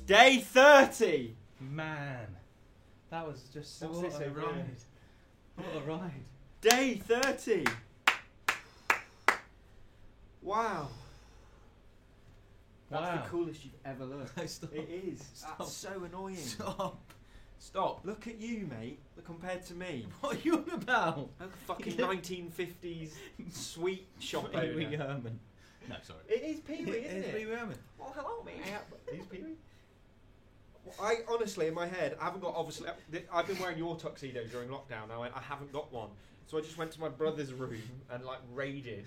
Day 30! Man, that was just so What a ride. What a ride. Day 30! Wow. That's the coolest you've ever looked. No, stop. It is. Stop. That's so annoying. Stop. Look at you, mate, compared to me. What are you on about? Like a fucking 1950s sweet shop owner. Pee-wee Herman. No, sorry. It is Pee-wee, isn't it? It's Pee-wee Herman. Well, hello, mate. He's Pee-wee. I honestly, in my head, I haven't got, obviously, I've been wearing your tuxedo during lockdown. I haven't got one. So I just went to my brother's room and, like, raided.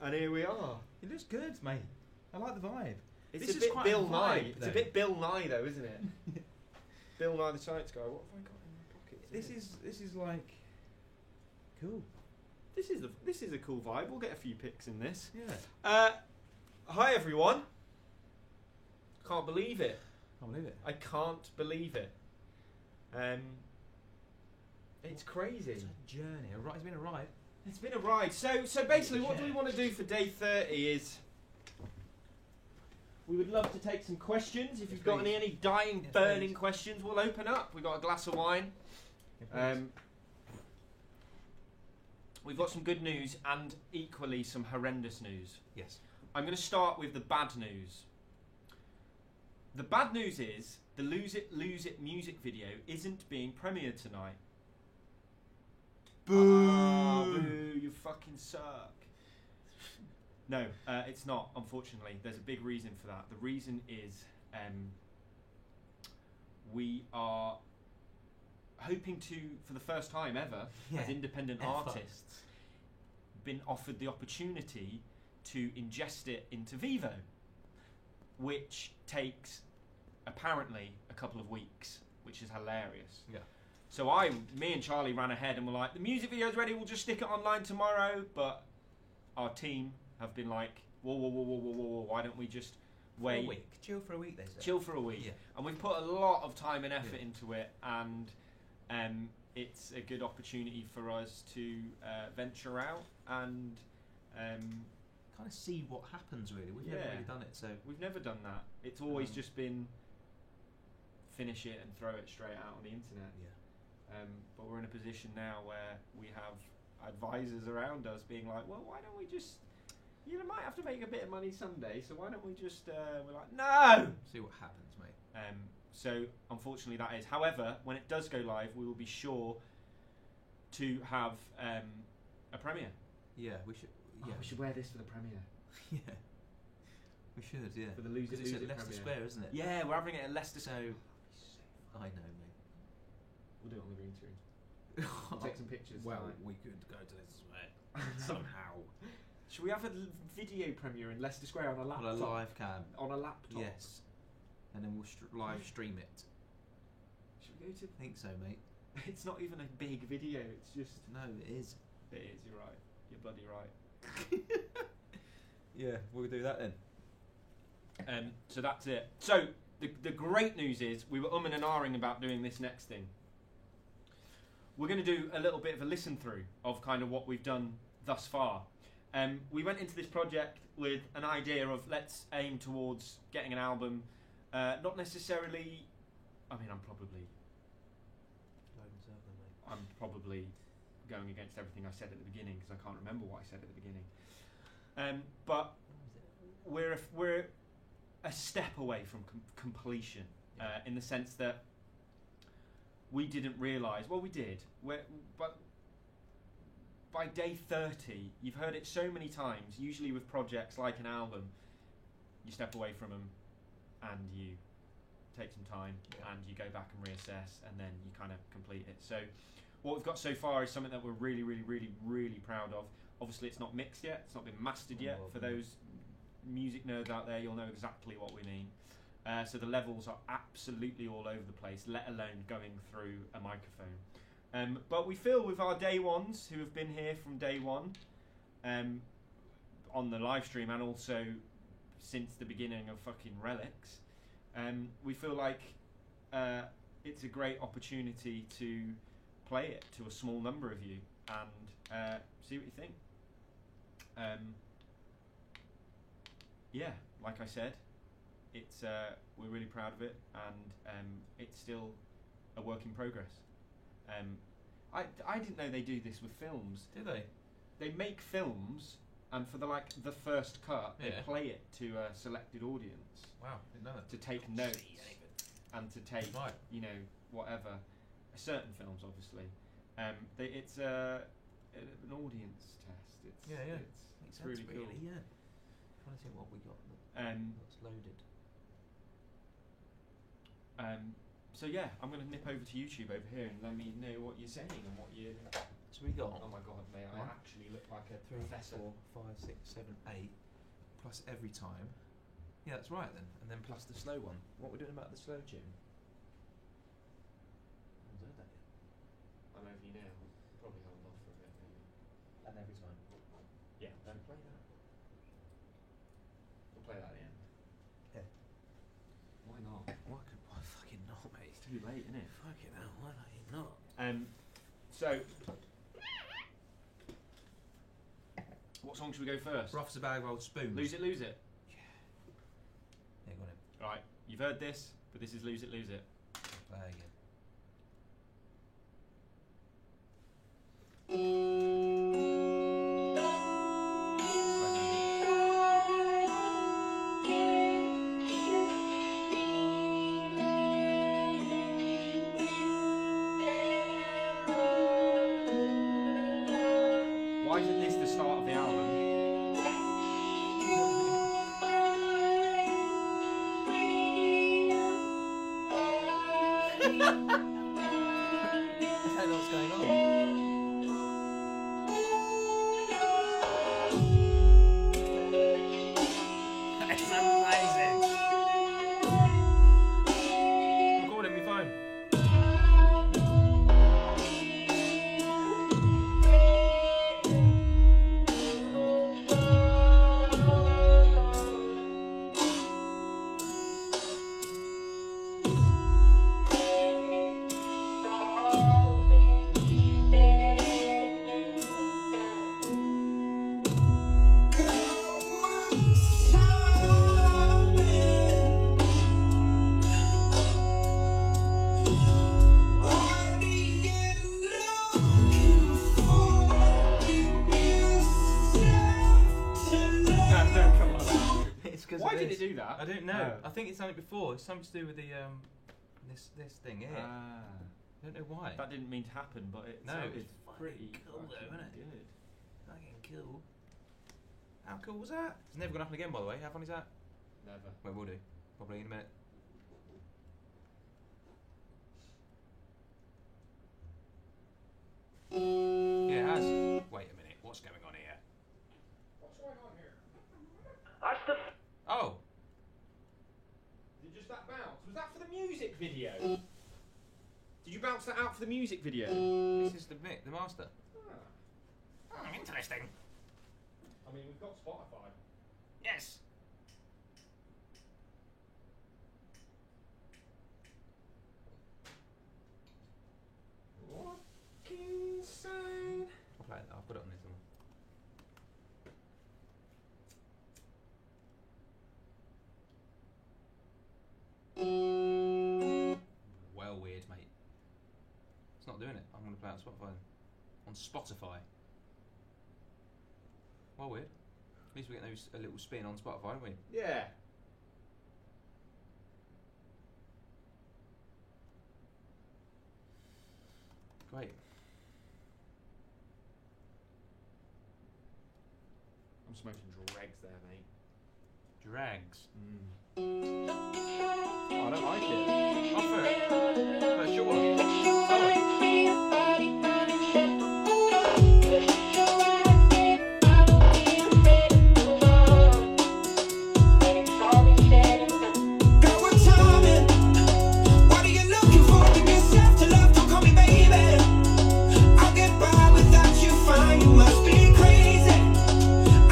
And here we are. It looks good, mate. I like the vibe. It's this a is bit quite Bill a vibe, Nye. It's though. a bit Bill Nye, though, isn't it? Bill Nye the Science Guy. What have I got in my pocket? This is like cool. This is a cool vibe. We'll get a few pics in this. Yeah. Hi everyone. Can't believe it. Can't believe it. I can't believe it. It's crazy. It's a journey. It's been a ride. It's been a ride. So basically, what do we want to do for day 30 is we would love to take some questions. If you've got any dying, burning questions, we'll open up. We've got a glass of wine. We've got some good news and equally some horrendous news. Yes. I'm going to start with the bad news. The bad news is the Lose It music video isn't being premiered tonight. Boo! Boo, you fucking suck. No, it's not, unfortunately. There's a big reason for that. The reason is we are hoping to, for the first time ever, as independent artists, been offered the opportunity to ingest it into Vivo, which takes apparently a couple of weeks, which is hilarious. Yeah. So me and Charlie ran ahead and were like, the music video's ready, we'll just stick it online tomorrow. But our team have been like, whoa, why don't we just wait? For a week. Chill for a week, they say. Chill for a week. Yeah. And we've put a lot of time and effort into it, and it's a good opportunity for us to venture out and kind of see what happens, really. We've never really done it, so... We've never done that. It's always just been finish it and throw it straight out on the internet. Yeah. But we're in a position now where we have advisors around us being like, well, why don't we just... You might have to make a bit of money someday, so why don't we just... we're like, no! See what happens, mate. So, unfortunately, that is. However, when it does go live, we will be sure to have a premiere. Yeah, we should... Yeah. We should wear this for the premiere. Yeah. We should, yeah. For the Lose It it's at premiere. Leicester Square, isn't it? Yeah, we're having it at Leicester. So... I know, mate. We'll do it on the green screen. We'll take some pictures. Well, tonight. we could go to Leicester Square somehow. Should we have a video premiere in Leicester Square on a laptop? On a live cam. On a laptop? Yes. And then we'll live stream it. Should we go to... I think so, mate. It's not even a big video, it's just... No, it is. It is, you're right. You're bloody right. Yeah, we'll do that then. So that's it. So, the great news is, we were umming and ahhing about doing this next thing. We're going to do a little bit of a listen through of kind of what we've done thus far. We went into this project with an idea of let's aim towards getting an album. Not necessarily... I mean, I'm probably going against everything I said at the beginning because I can't remember what I said at the beginning. But we're a step away from completion in the sense that we didn't realise. Well, we did. But by day 30, you've heard it so many times. Usually with projects like an album, you step away from them and you take some time and you go back and reassess and then you kind of complete it. So what we've got so far is something that we're really, really, really, really proud of. Obviously it's not mixed yet, it's not been mastered yet. For those music nerds out there, you'll know exactly what we mean. So the levels are absolutely all over the place, let alone going through a microphone. But we feel with our day ones who have been here from day one on the live stream and also since the beginning of fucking Relics, we feel like it's a great opportunity to play it to a small number of you and see what you think. Yeah, like I said, it's we're really proud of it, and it's still a work in progress. I didn't know they do this with films. Do they? They make films, and for the first cut, they play it to a selected audience. Wow, didn't know that. To take notes and to take whatever. Certain films, obviously. It's an audience test. It's really cool. Yeah. Trying to think what we got that's loaded. So yeah, I'm going to nip over to YouTube over here and let me know what you're saying and what you. So we got. Oh my god, mate! I actually look like a 3, professor. 4, 5, 6, 7, 8, plus every time. Yeah, that's right then. And then plus the slow one. What we're doing about the slow tune? I'm over you now. Probably hold off for a bit, maybe. And every time. Yeah, don't play that. We'll play that at the end. Yeah. Why not? Why fucking not, mate? It's too late, isn't it? Fucking hell, why not? So, what song should we go first? Rough's a Bag of Old Spoons. Lose It, Lose It. Yeah, go on in. Right, you've heard this, but this is Lose It, Lose It. Play again. Why isn't this the start of the album? I don't know what's going on. That's amazing. Record it on your phone. Why did it do that? I don't know. No. I think it's something before. It's something to do with the this thing here. Ah. I don't know why. That didn't mean to happen, but it sounded it's pretty cool though, fucking isn't it? good. Fucking cool. How cool was that? It's never gonna happen again, by the way. How fun is that? Never. Well, we'll do. Probably in a minute. Yeah, it has. Wait a minute. What's going on here? What's going on here? Oh. Did just that bounce? Was that for the music video? Did you bounce that out for the music video? This is the master. Interesting. I mean, we've got Spotify. Yes. What insane? I'll play it. I'll put it on this one. Well, weird, mate. It's not doing it. I'm going to play it on Spotify. on Spotify. Well, weird. At least we get a little spin on Spotify, don't we? Yeah. Great. I'm smoking dregs there, mate. Drags. Oh, I don't like it. Offer it. First short one. Solid. Girl, what timing? What are you looking for? Give yourself to love, don't call me baby. I'll get by without you, fine. You must be crazy.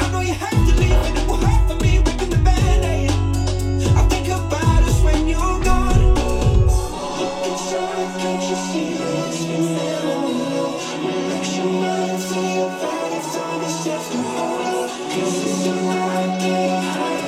I know you have to leave, and it will hurt for me ripping the band-aid. I think about us when you're gone. Can't you see that it's been there all along? Relax your mind, see your vibes, all this just to hold up. 'Cause it's a night, get high,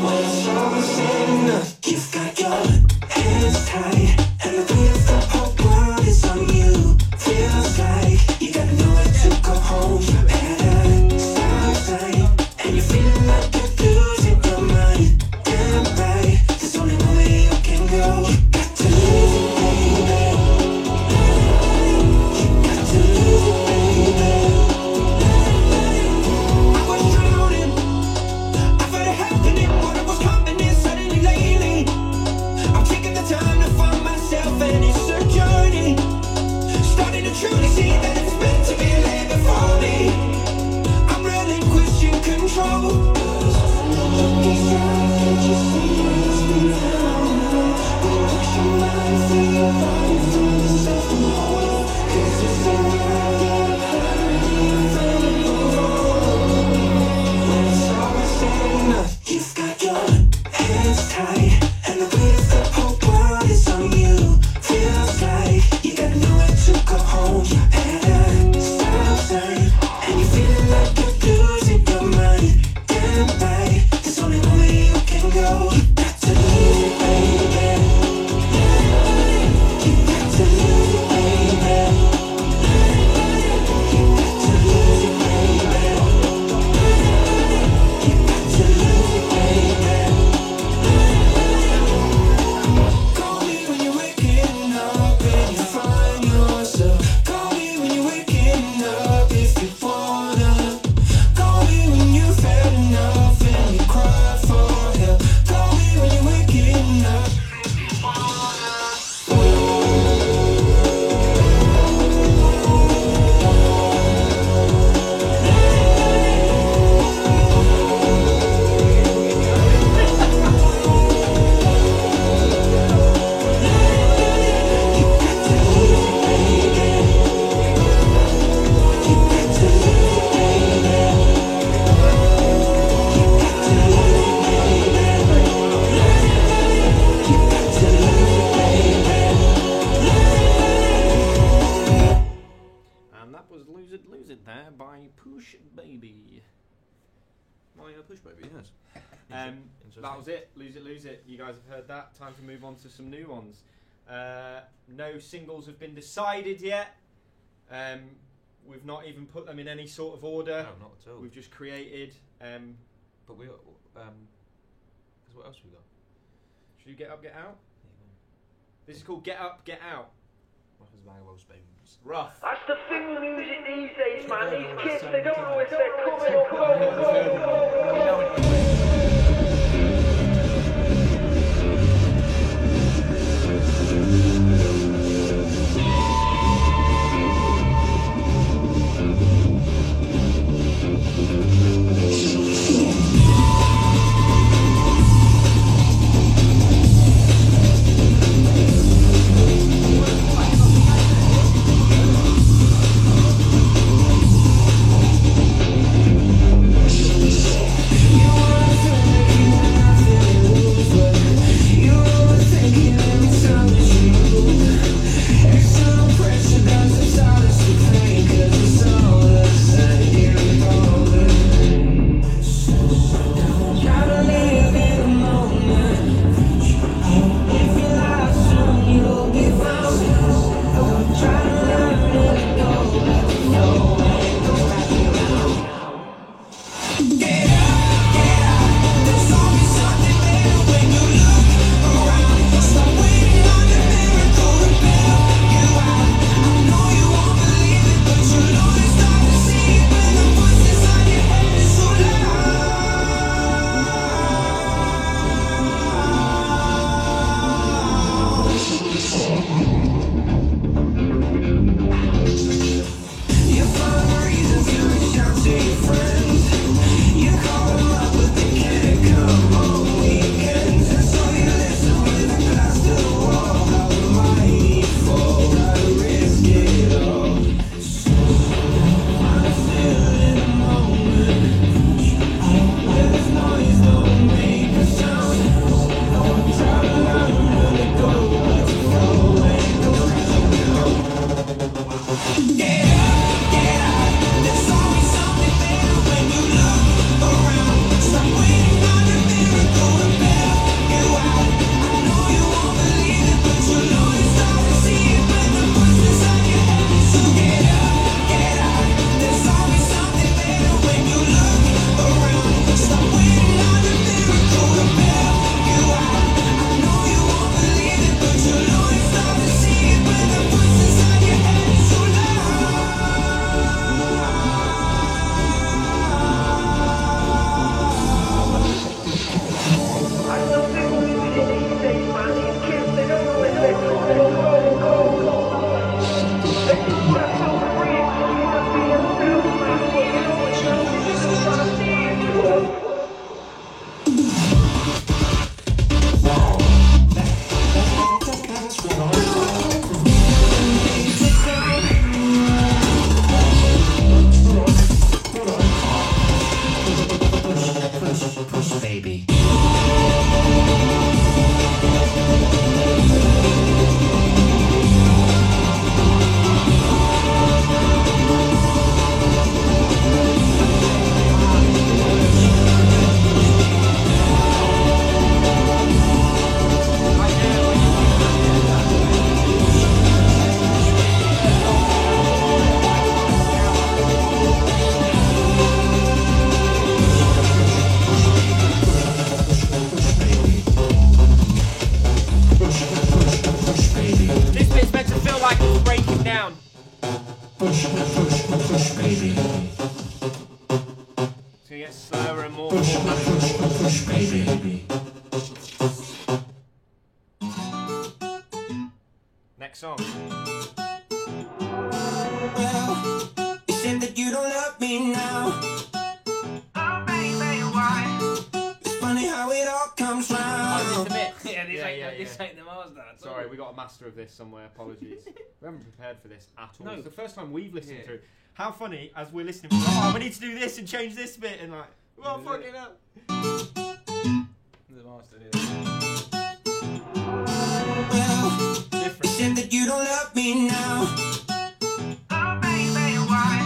when it's all said and done, you've got your hands tied, and the weight of the whole world is on you. Feels like you gotta know where to go home at a stop sign, and you're feeling like you're losing your mind. Damn right, there's only one way you can go. You got to lose it, baby. You got to lose it, baby. I was drowning, I felt it happening, water was coming in suddenly lately. I'm taking the time to find myself, and it's a journey. Starting to truly see that it's meant to be living for me. I'm relinquishing control. Look inside, can't you see it's been down? Relax your mind, see your body, feel yourself from home. 'Cause it's a ride, get high, when it's all said and done, you've got your hands tied, and the weight of the whole world is on you. Feels like you gotta know where to go home at a stop sign, and you're feeling like you're losing your mind. Damn right, there's only one way you can go. You got to lose it, baby. You got to lose it, baby. You got to lose it, baby. You got to lose it, baby. Call me when you're waking up and you find yourself. Call me when you're waking up if you wanna. Call me when you've had enough and you cry for help. Call me when you're waking up. And that was Lose It there by Push Baby. My push baby, yes. That was it. Lose It. You guys have heard that. Time to move on to some new ones. No singles have been decided yet. We've not even put them in any sort of order. No, not at all. We've just created. But we got. Because what else have we got? Should you Get Up, Get Out? Yeah, This is called Get Up, Get Out. Rough as a bag of old spoons. Rough. That's the thing with music these days, man. These kids, they don't know if they're coming or going. You push, baby. It's gonna get slower and more. Push, baby. Next song. Well, you said that you don't love me now. Oh, baby, why? It's funny how it all comes round. This ain't the master. Sorry, we got a master of this somewhere. Apologies. We haven't prepared for this at all. No. It's the first time we've listened Yeah. through. How funny, as we're listening, we're like, oh, we need to do this and change this bit, and like, well, fucking hell. The master. Well, you Different. said that you don't love me now. Oh, baby, why?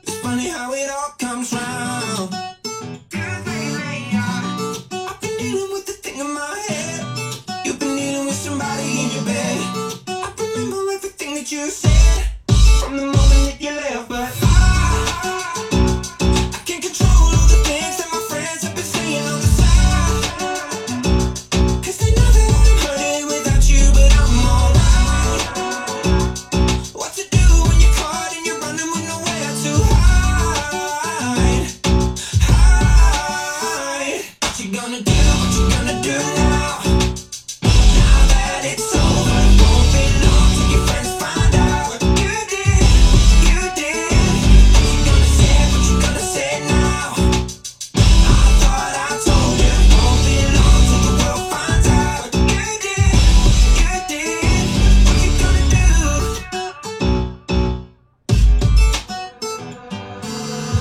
It's funny how it all comes round. 'Cause lately, I've been dealing with the thing in my head. You've been dealing with somebody in your bed. I remember everything that you said from the moment that you left, but I can't control all the things that my friends have been saying on the side. 'Cause they know that I'm hurting without you, but I'm alright. What to do when you're caught and you're running with nowhere to hide? Hide. What you gonna do? What you gonna do now? Now that it's over, won't be long till your friends find out what you did. You did. What you gonna say? What you gonna say now? I thought I told you, won't be long till the world finds out what you did. You did. What you gonna do?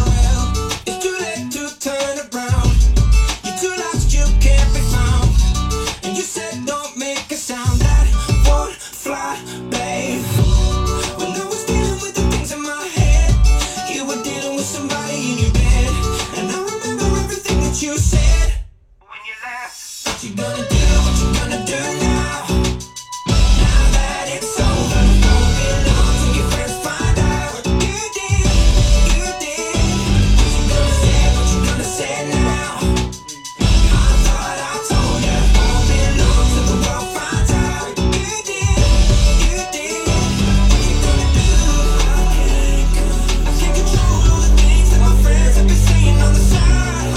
Well, it's too late to turn around. You're too lost, you can't be found. And you said don't make a sound that won't fly, babe. When I was dealing with the things in my head, you were dealing with somebody in your bed. And I remember everything that you said when you left. What you gonna do? What you gonna do now? Now that it's over, won't be long till your friends find out what you did. You did. What you gonna say? What you gonna say now? I thought I told you, won't be long till the world finds out what you did. You did. What you gonna do? I can't control all the things that my friends have been saying on the side.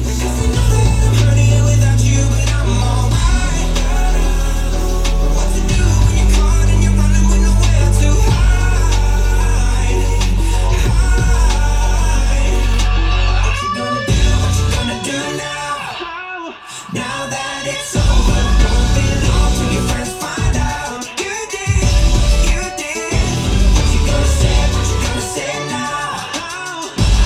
Because they know that I'm hurting without you, but I'm alright. What to do when you're caught and you're running with nowhere to hide? Hide. What you gonna do? What you gonna do now? Now that it's over, won't be long till your friends find out you did. You did. What you gonna say? What you gonna say now?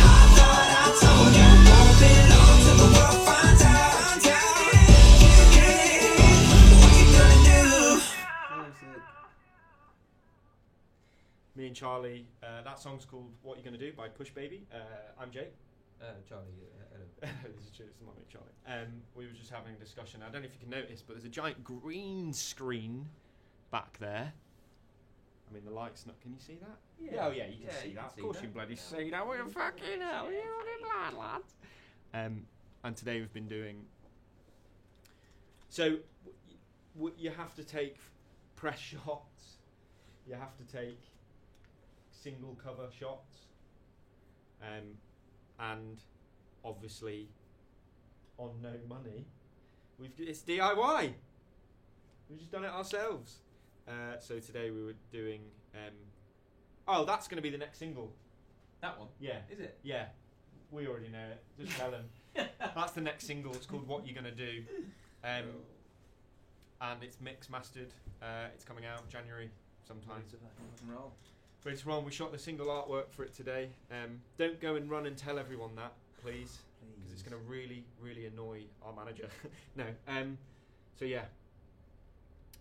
I thought I told you, won't be long till the world finds out you did. You did. What you gonna do? Me and Charlie. That song's called "What You Gonna Do" by Push Baby. I'm Jake. Charlie. This is true. This is my mate Charlie. We were just having a discussion. I don't know if you can notice, but there's a giant green screen back there. I mean, the light's not. Can you see that? Yeah. Oh yeah, you can see that. Of course, you can bloody see that. What the fucking hell? You're on it, lads. And today we've been doing. So, you have to take press shots. You have to take single cover shots. And obviously, on no money, it's DIY. We've just done it ourselves. So today we were doing. That's going to be the next single. That one? Yeah. Is it? Yeah. We already know it. Just tell them. That's the next single. It's called "What You Gonna Do," and it's mixed mastered. It's coming out January sometime. Roll. But it's wrong. We shot the single artwork for it today. Don't go and run and tell everyone that, please, because it's going to really, really annoy our manager. No. So yeah,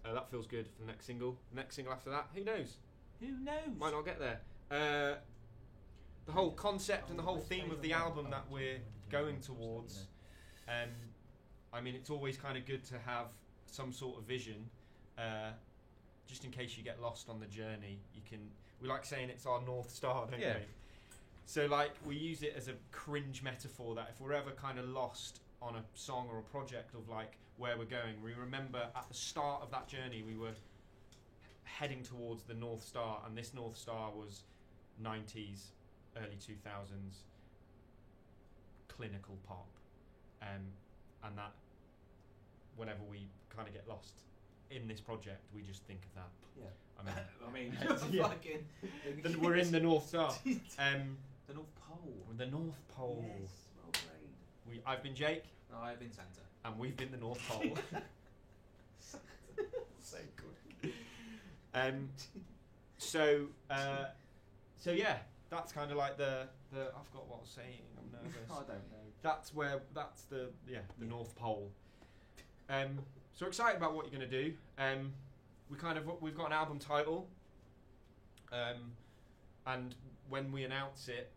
that feels good for the next single. Next single after that, who knows? Who knows? Might not get there. The whole concept and the whole theme of the album that we're going towards. I mean, it's always kind of good to have some sort of vision, just in case you get lost on the journey. We like saying it's our North Star, don't we? So like we use it as a cringe metaphor that if we're ever kind of lost on a song or a project of like where we're going, we remember at the start of that journey we were heading towards the North Star, and this North Star was 90s, early 2000s clinical pop, and that whenever we kind of get lost in this project, we just think of that. Yeah. I mean, yeah. We're in the North Star. the North Pole. The North Pole. Yes, well played. I've been Jake, I've been Santa. and we've been the North Pole. So good. So yeah, that's kind of like the. I've got what I was saying. I'm nervous. I don't know. That's the North Pole. So we're excited about what you're going to do. We've got an album title, and when we announce it,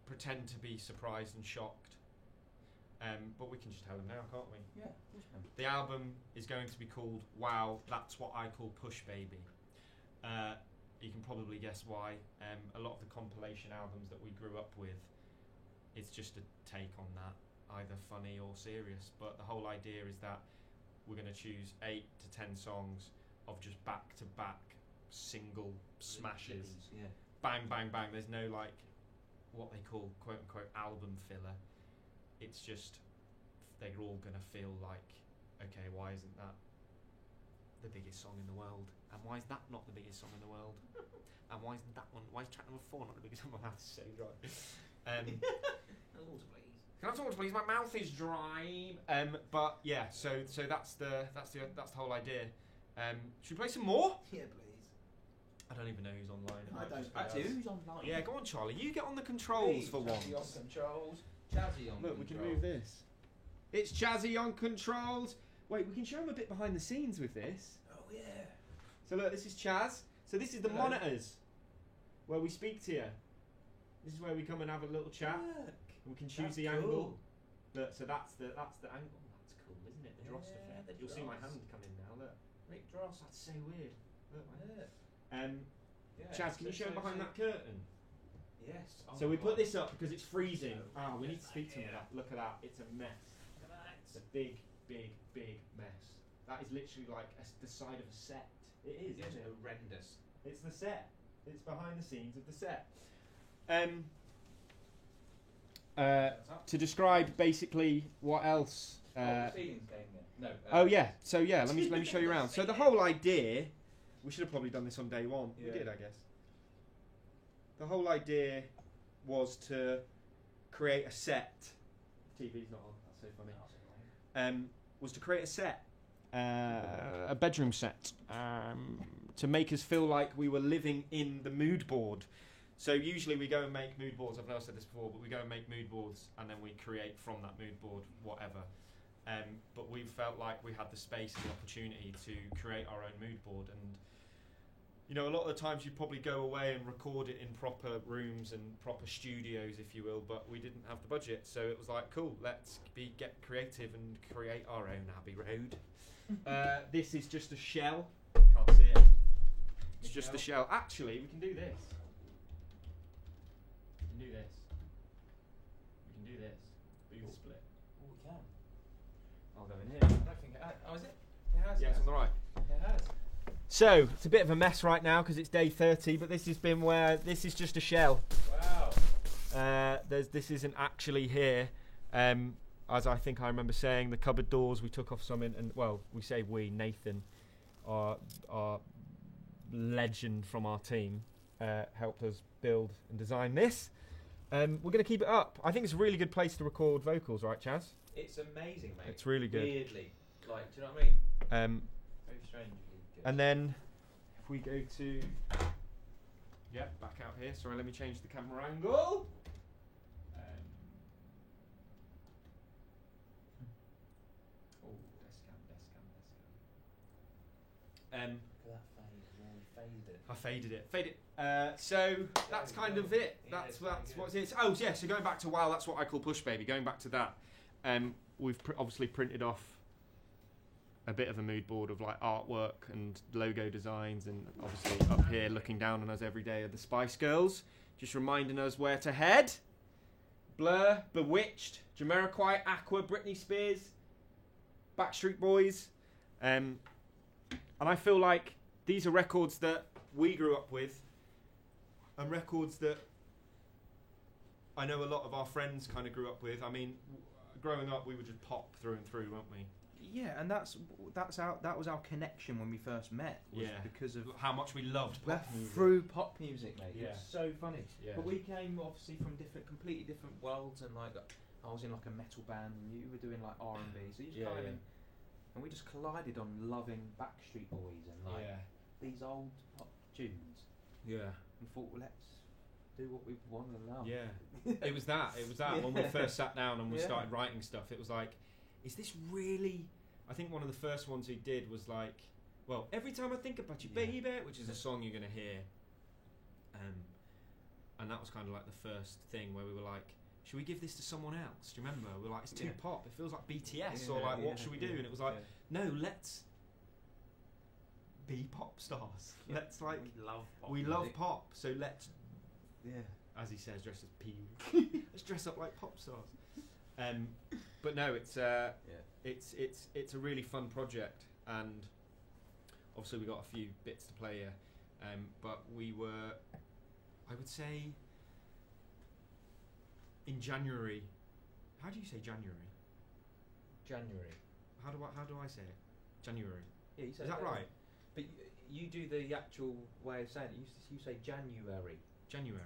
pretend to be surprised and shocked. But we can just tell them now, can't we? Yeah, of course we can. The album is going to be called Wow, That's What I Call Push Baby. You can probably guess why. A lot of the compilation albums that we grew up with, it's just a take on that, either funny or serious. But the whole idea is that we're going to choose 8 to 10 songs of just back-to-back single smashes. Yeah. Bang, bang, bang. There's no like what they call quote-unquote album filler. It's just they're all going to feel like, okay, why isn't that the biggest song in the world? And why is that not the biggest song in the world? And why isn't that one? Why is track number 4 not the biggest song? My mouth's so dry. Water, please. Can I have some water, please? My mouth is dry. But yeah, so that's the whole idea. Should we play some more? Yeah, please. I don't even know who's online. It I might don't. just be Actually, us. who's online? Yeah, go on, Charlie. You get on the controls Please, for once. Jazzy on controls. Jazzy on Look, we can controls. move this. It's Jazzy on controls. Wait, we can show them a bit behind the scenes with this. Oh yeah. So look, this is Chaz. So this is the Hello. monitors where we speak to you. This is where we come and have a little chat. Look. We can choose That's the cool. angle. Look, so that's the angle. That's cool, isn't it? The Dross Yeah, effect. the You'll see my Dross. hand come in now. Look, Rick Dross. that's so weird. Look, man. Yeah. Yeah, Chaz, can you show them behind that curtain? Yes. Oh So my we put God. this up because it's freezing. So Ah, we yes, need to speak to them yeah. about that. Look at that. It's a mess. Look at that. It's a big, big, big mess. That is literally like the side of a set. It is, It's isn't it? horrendous. It's the set. It's behind the scenes of the set. To describe basically what else. The ceiling's going there. No. Oh yeah. So yeah, let me show you around. So the whole idea, we should have probably done this on day one. Yeah. We did, I guess. The whole idea was to create a set. TV's not on. That's so funny. Was to create a set, a bedroom set, to make us feel like we were living in the mood board. So usually we go and make mood boards. I've never said this before, but we go and make mood boards, and then we create from that mood board whatever. But we felt like we had the space and the opportunity to create our own mood board, and you know, a lot of the times you probably go away and record it in proper rooms and proper studios, if you will, but we didn't have the budget, so it was like, cool, let's get creative and create our own Abbey Road. This is just a shell. Can't see it. It's just the shell. Actually, we can do this. We can do this. We can do this. Booth split. Oh, we can. I'll go in here. I don't think it has. Oh, is it? It has. Yeah, it's on the right. It has. So, it's a bit of a mess right now because it's day 30, but this has been where this is just a shell. Wow. This isn't actually here. As I think I remember saying, the cupboard doors, we took off some and well, we say we, Nathan, our legend from our team, helped us build and design this. We're going to keep it up. I think it's a really good place to record vocals, right, Chaz? It's amazing, mate. It's really good. Weirdly. Like, do you know what I mean? Very strangely good. And then if we go to back out here. Sorry, let me change the camera angle. Look at that fade. Yeah, you faded it. I faded it. Fade it. So that's kind of it. Yeah, That's it's very what's good. it. Oh yeah. So going back to Wow, That's What I Call Push Baby. Going back to that, we've obviously printed off a bit of a mood board of like artwork and logo designs, and obviously up here looking down on us every day are the Spice Girls, just reminding us where to head. Blur, Bewitched, Jamiroquai, Aqua, Britney Spears, Backstreet Boys, and I feel like these are records that we grew up with, and records that I know a lot of our friends kind of grew up with. I mean, growing up, we were just pop through and through, weren't we? Yeah, and that was our connection when we first met. Was Yeah. because of How much we loved pop music. through pop music, mate. Yeah. It's so funny. Yeah. But we came obviously from completely different worlds, and like I was in like a metal band, and you were doing like R&B. So you just Yeah, kind of, yeah. and we just collided on loving Backstreet Boys and like Yeah. these old pop tunes, Yeah. and thought, well, let's do what we want to love. Yeah. It was that. When we first sat down and we Yeah. started writing stuff, it was like, is this really... I think one of the first ones we did was like, well, Every Time I Think About You, Yeah. Baby, which is a song you're going to hear. And that was kind of like the first thing where we were like, should we give this to someone else? Do you remember? We were like, it's too Yeah. pop. It feels like BTS Yeah, or like, yeah, what should we do? yeah, And it was like, yeah. no, let's be pop stars. Yeah. Let's like, we love pop. we love pop, so let's, Yeah. as he says, dress as Pee. Let's dress up like pop stars. But no, it's a really fun project, and obviously we got a few bits to play here. But we were, I would say, in January. How do you say January? January. How do I say it? January. Yeah, you Is that right? But you do the actual way of saying it. You say January. January.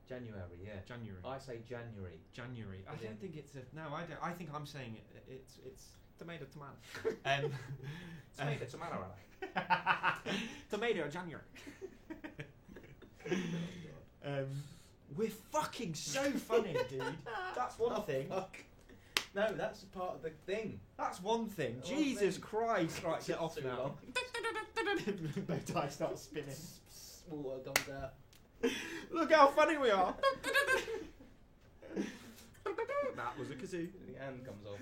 January, yeah. January. I say January. January. I As in- don't think it's a. No, I don't. I think I'm saying it. It's tomato. Tomato, tomato. Tomato January. We're fucking so funny, dude. That's one thing. Fuck. No, that's part of the thing. That's one thing. One Jesus thing. Christ! Right, get off Too now. long. Bow tie starts spinning. Water comes out. Look how funny we are. That was a kazoo. The hand comes off.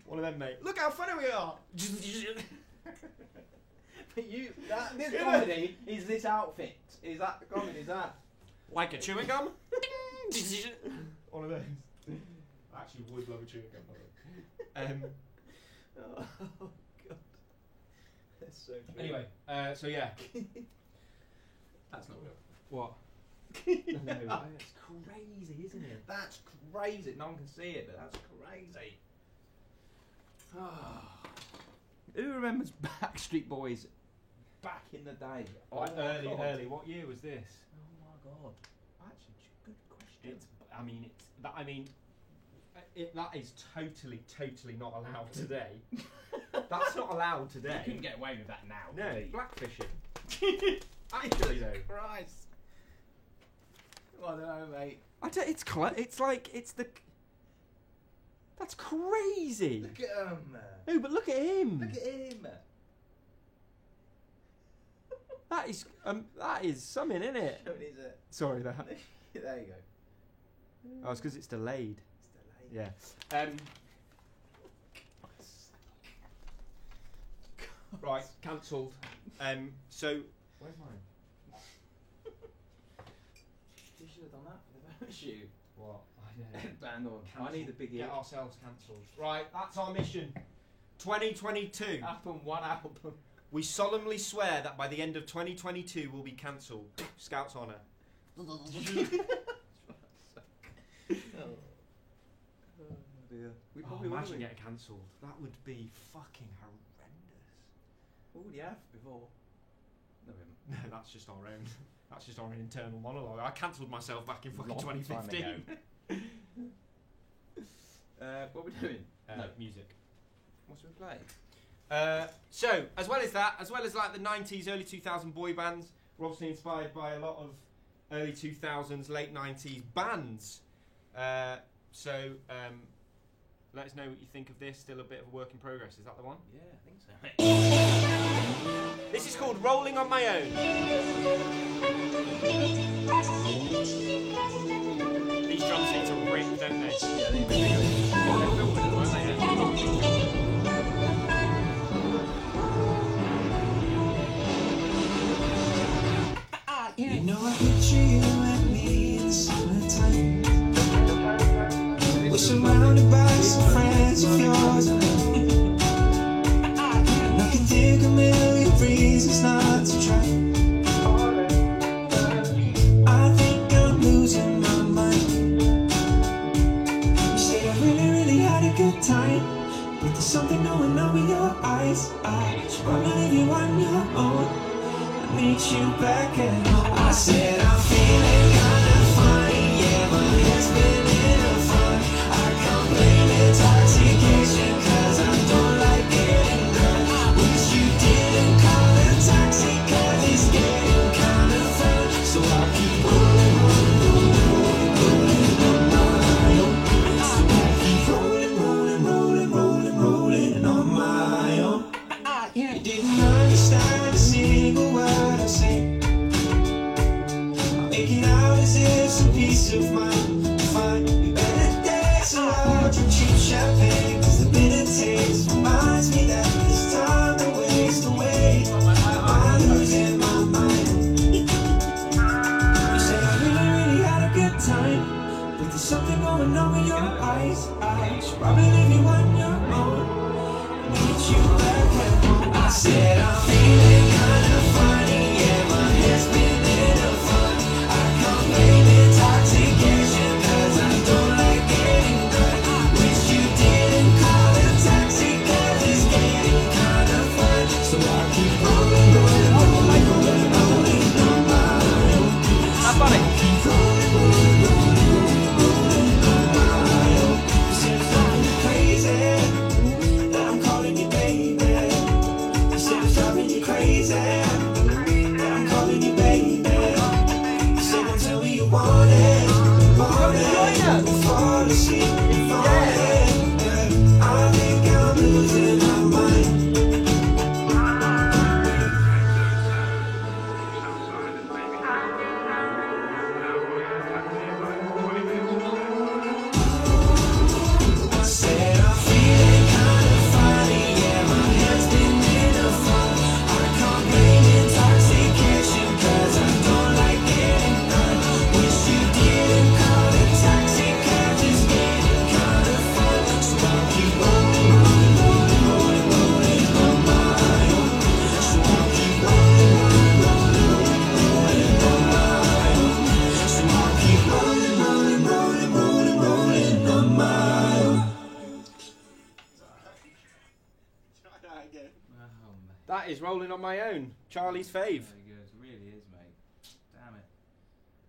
One of them, mate. Look how funny we are. But this comedy is this outfit. Is that the comedy? Is that? Like a chewing gum. One of those. I actually would love a chewing gum. Oh god. That's so true. Anyway, so yeah. That's not real. What? No, it's crazy, isn't it? That's crazy. No one can see it, but that's crazy. Who remembers Backstreet Boys back in the day? Like my early, God. early. What year was this? Oh my god. Actually, good question. That is totally not allowed today. That's not allowed You today. couldn't get away with that now. No, could you? blackfishing. Actually, though. Christ. I don't know, mate. That's crazy. Look at him. No, but look at him. Look at him. That is something, isn't it? What is it? Sorry, that. There you go. Oh, it's because it's delayed. It's delayed. Yeah. Right, cancelled. So. Where's mine? You should have done that for the photo shoot. What? I know. Bang on. I need the big Get ear. ourselves cancelled. Right, that's our mission. 2022. Album, one album. We solemnly swear that by the end of 2022 we'll be cancelled. Scouts honour. Oh dear. We Oh, probably imagine will. getting cancelled. That would be fucking horrendous. What would you have before? No, we No, that's just our own. That's just our own internal monologue. I cancelled myself back in fucking Long time 2015. what are we doing? No. Music. What's we play? So, as well as that, as well as like the 90s, early 2000s boy bands, we're obviously inspired by a lot of early 2000s, late 90s bands. So, let us know what you think of this. Still a bit of a work in progress. Is that the one? Yeah, I think so. This is called Rolling on My Own. These drum sets are ripped, don't they? Yeah, they filmed it, weren't they? You know I picture you and me in the summertime. We're surrounded by some friends of yours, and I can you back at home. I said I'm feeling kinda funny, yeah, my head's spinning a fun. I can't blame intoxication, cause I don't like getting drunk. Wish you didn't call a taxi, cause it's getting kinda fun. So I'll keep rolling, rolling, rolling, rolling, rolling on my own. So I'll keep rolling, rolling, rolling, rolling, rolling on my own. You didn't understand a single word I say. I'll make it out as if it's a piece of mind. Fine, you better dance aloud, drink cheap champagne, cause the bitter taste reminds me that this time to waste away. I'm losing my mind. You say I really, really had a good time, but there's something going on with your eyes. I should probably leave you on your own. Need you back at home. I said I'm feeling kinda funny, yeah, my head's spinning a fun. I can't blame intoxication, cause I don't like getting drunk. Wish you didn't call a taxi, cause it's getting kinda fun. So I'll keep rolling, rolling, rolling, rolling, rolling on my own. That's funny. Keep rolling, rolling, rolling, rolling, rolling on my own. You said it's driving you crazy, that I'm calling you baby. You said it's driving you crazy, that I'm calling you baby. You said don't tell me you want it, fall asleep, fall in. I think I'm losing my mind. I said I'm feeling kinda funny, yeah, my head's spinning a fun. I can't blame intoxication, cause I don't like getting drunk. Wish you didn't call a taxi, cause it's getting kinda fun. So I'll keep rolling, rolling, rolling, rolling, rolling on my own. So I'll keep rolling, rolling, rolling, rolling, rolling on my own. So I'll keep rolling, rolling, rolling, rolling, rolling on my own. Oh, mate. That is Rolling on My Own, Charlie's fave. Very good. It really is, mate. Damn it.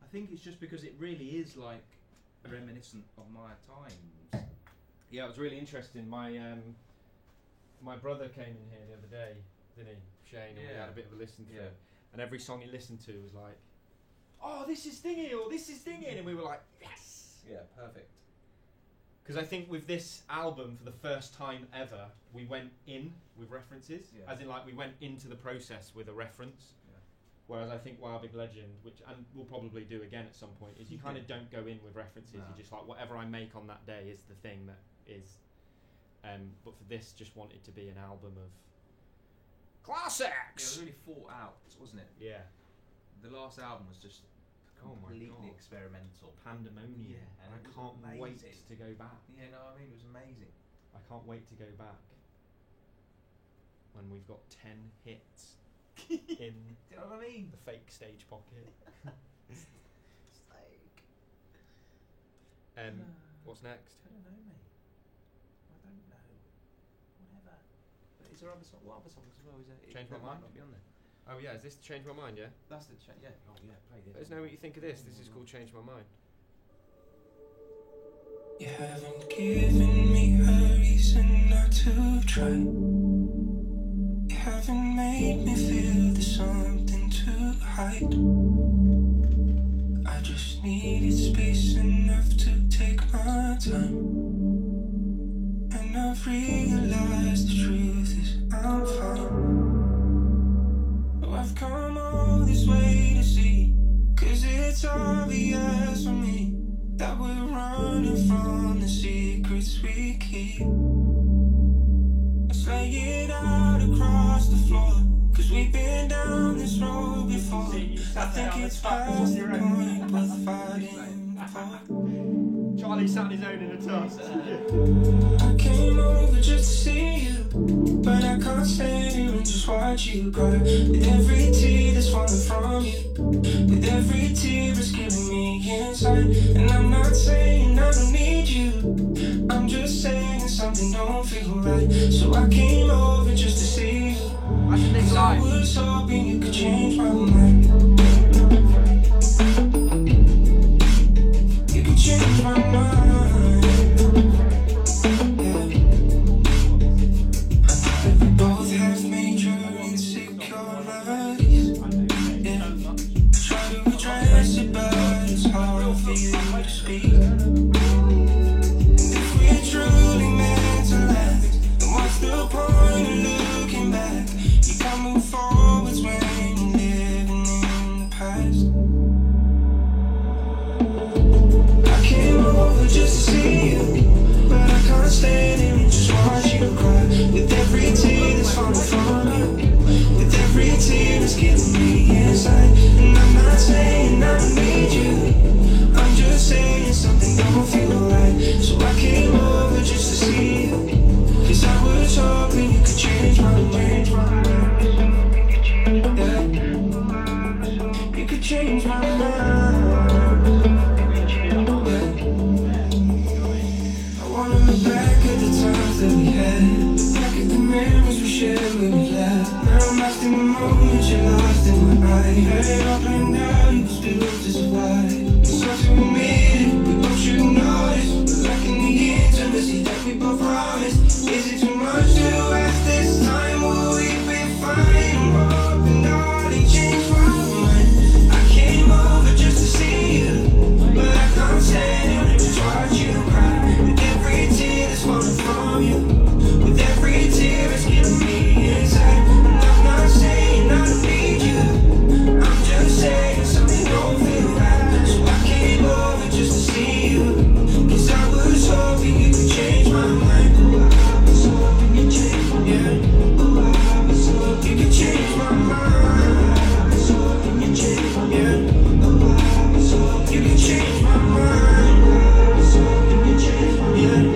I think it's just because it really is like reminiscent of my times. Yeah, it was really interesting. My brother came in here the other day, didn't he, Shane? And we Yeah. had a bit of a listen through. Yeah. And every song he listened to was like, oh, this is thingy, or this is thingy. And we were like, yes! Yeah, perfect. Because I think with this album, for the first time ever, we went in with references. Yeah. As in, like, we went into the process with a reference. Yeah. Whereas I think Wild Big Legend, which, and we'll probably do again at some point, is you kind of don't go in with references. No. You're just like, whatever I make on that day is the thing that is. But for this, just wanted to be an album of It classics. was really thought out, wasn't it? Yeah. The last album was just Oh my completely God. experimental. Pandemonium. Yeah, and and I it was can't wait amazing. to go back. Yeah, no, I mean, it was amazing. I can't wait to go back when we've got 10 hits in Do you know what I mean? the fake stage pocket. It's like... What's next? I don't know, mate. I don't know. Whatever. But is there other song? What other songs as well? Is there? Change that My might Mind? not be on there. Oh yeah, is this Change My Mind, yeah? That's the yeah. Oh yeah, play this. Let us know what you think of this. This is called Change My Mind. You haven't given me a reason not to try. You haven't made me feel there's something to hide. I just needed space enough to take my time. And I've realized the truth is I'm fine. Oh, I've come all this way to see, 'cause it's obvious for me that we're running from the secrets we keep. Let's lay it out across the floor, 'cause we've been down this road before. I think it's past the point worth fighting for. Charlie sat his own in a tub. I came over just to see you, but I can't stand here and just watch you cry. With every tear that's falling from you, with every tear it's killing me inside. And I'm not saying I don't need you, I'm just saying something don't feel right. So I came over just to see you, That's the next 'cause I line. was hoping you could change my mind. change my mind. I wanna look back at the times that we had, back at the memories we shared when we laughed. Now I'm lost in the moment, you're lost in my eyes. Head up and down, you still just fly. It's hard to admit it, we both should notice. But like in the intimacy that we both promised, is it too much to ask this time? Will we be fine? Up and down, it changed my mind. I came over just to see you, but I can't stand it to watch you cry. With every tear that's falling from you, with every tear it's killing me inside. And I'm not saying I don't need you, I'm just saying something don't feel right. So I came over just to see you, 'cause I was hoping you could change my mind. I was hoping you'd change my mind. I was hoping you could change my mind. I was hoping you'd change my mind. I was hoping you could change my mind. I was hoping you'd change my mind.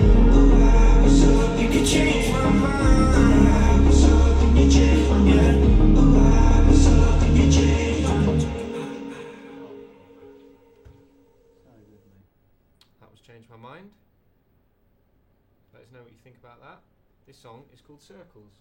I was hoping you could change my mind. I was hoping you'd change my mind. I was hoping you'd change my mind. That was Change My Mind. Let us know what you think about that. This song is called Circles.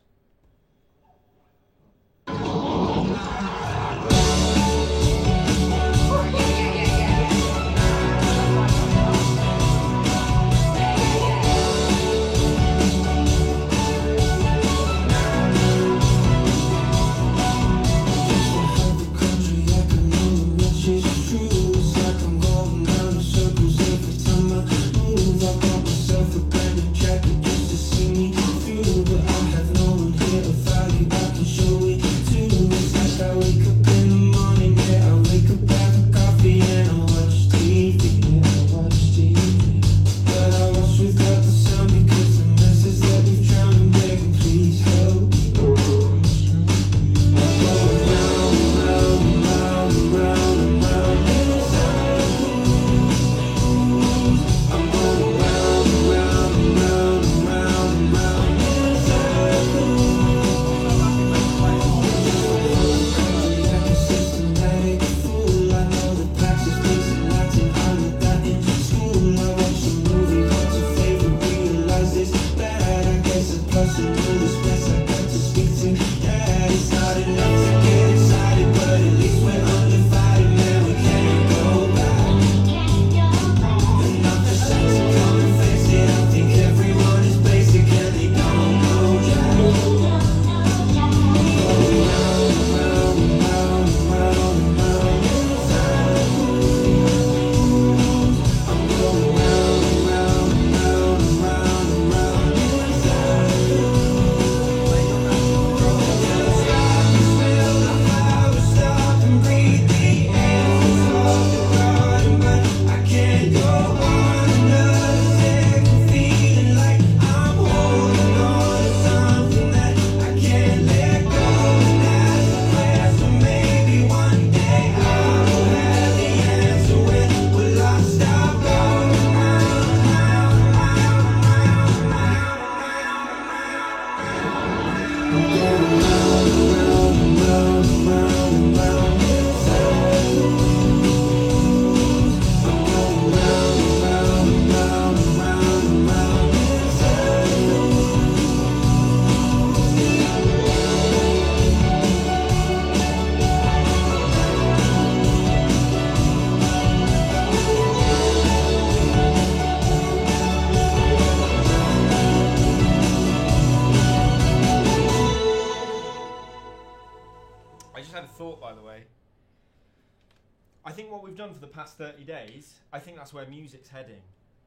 I think what we've done for the past 30 days, I think that's where music's heading.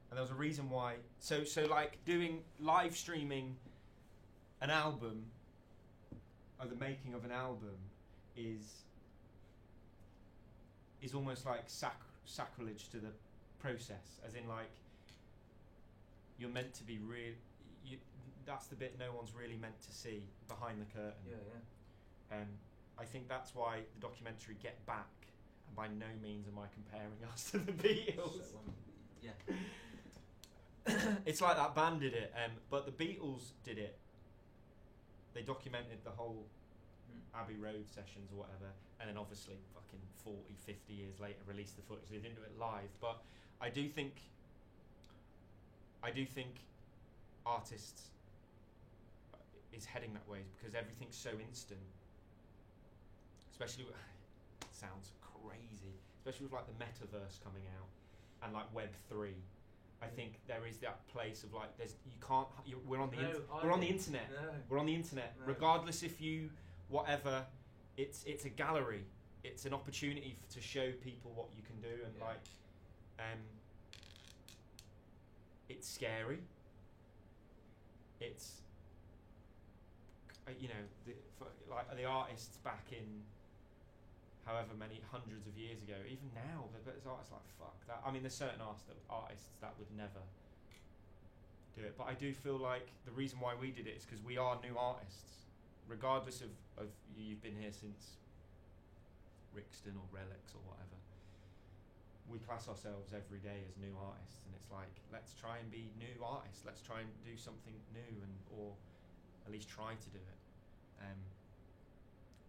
And there was a reason why. So like doing live streaming an album, or the making of an album, is almost like sacrilege to the process. As in, like, you're meant to be that's the bit no one's really meant to see behind the curtain. Yeah. I think that's why the documentary Get Back, and by no means am I comparing us to the Beatles. It's like that band did it, but the Beatles did it. They documented the whole Abbey Road sessions or whatever, and then obviously fucking 40, 50 years later release the footage. They didn't do it live, but I do think artists is heading that way because everything's so instant. Especially, it sounds crazy, especially with like the metaverse coming out and like Web3. I think there is that place of like, we're on the internet. No. We're on the internet. No. Regardless if you whatever, it's a gallery. It's an opportunity to show people what you can do, and it's scary. It's the artists back in however many hundreds of years ago, even now, there's artists like, fuck that. I mean, there's certain artists that would never do it, but I do feel like the reason why we did it is because we are new artists, regardless of you've been here since Rixton or Relics or whatever. We class ourselves every day as new artists, and it's like, let's try and be new artists. Let's try and do something new, or at least try to do it.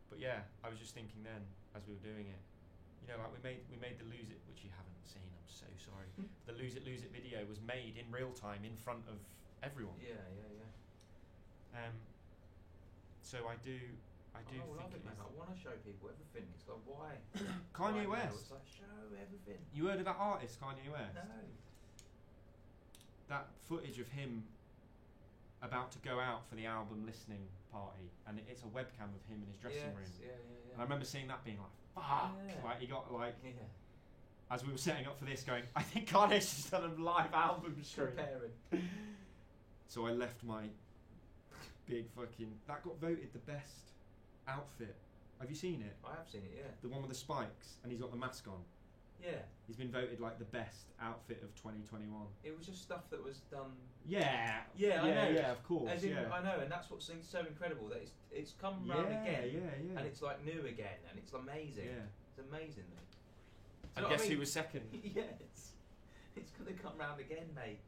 But yeah, I was just thinking then, as we were doing it, you know, like we made the Lose It, which you haven't seen. I'm so sorry. The Lose It video was made in real time in front of everyone. Yeah. So I do I think love it, it man. is. I want to show people everything. It's like, why? Kanye Why now? West. It's like, show everything. You heard of that artist, Kanye West? No. That footage of him about to go out for the album listening party, and it's a webcam of him in his dressing room. Yeah. And I remember seeing that being like, fuck! Yeah. Like, he got like, Yeah. as we were setting up for this, going, I think Kanye's just done a live album stream. Preparing. So I left my big fucking... That got voted the best outfit. Have you seen it? I have seen it, yeah. The one with the spikes, and he's got the mask on. Yeah. He's been voted like the best outfit of 2021. It was just stuff that was done. Yeah. Yeah, I know. Yeah, of course. As in, yeah. I know, and that's what's so incredible that it's come round again, Yeah. and it's like new again, and it's amazing. Yeah. It's amazing. Mate. And Do you know guess what I who mean? was second? Yeah, it's gonna come round again, mate.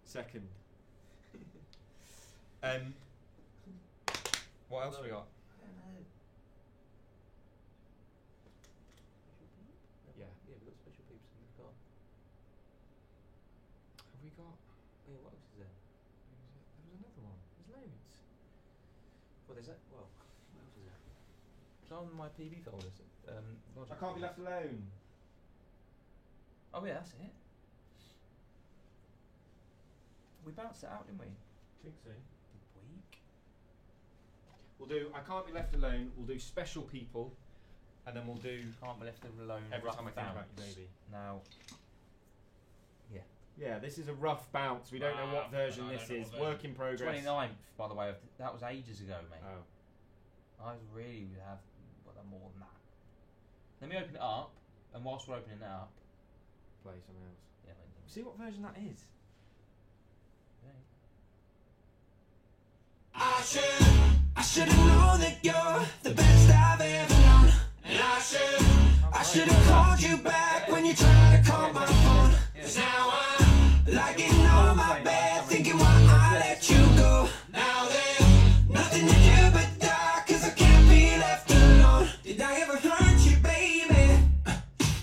Second. What else we got? I don't know. Yeah. Yeah, we've got special peeps in the car. Have we got? Yeah, what else is there? There was another one. There's loads. Well, there's that. Well, what else is there? It's on my PB folders. I can't be left alone. Oh yeah, that's it. We bounced it out, didn't we? Think so. Week. We'll do I Can't Be Left Alone, we'll do Special People, and then we'll do Can't be left alone. Every Time I Think About Bounce. You Baby. Now. Yeah. Yeah, this is a rough bounce. We don't know what version I this don't know is. what Work in progress. 29th, by the way. That was ages ago, mate. Oh. I really would have more than that. Let me open it up, and whilst we're opening it up, Play something else. yeah, See what version that is. I should have known that you're the best I've ever known. And I should have called you back when you tried to call my phone. 'Cause now I'm lying on my bed thinking why I let you go. Now there's nothing to do but die 'cause I can't be left alone. Did I ever hurt you, baby?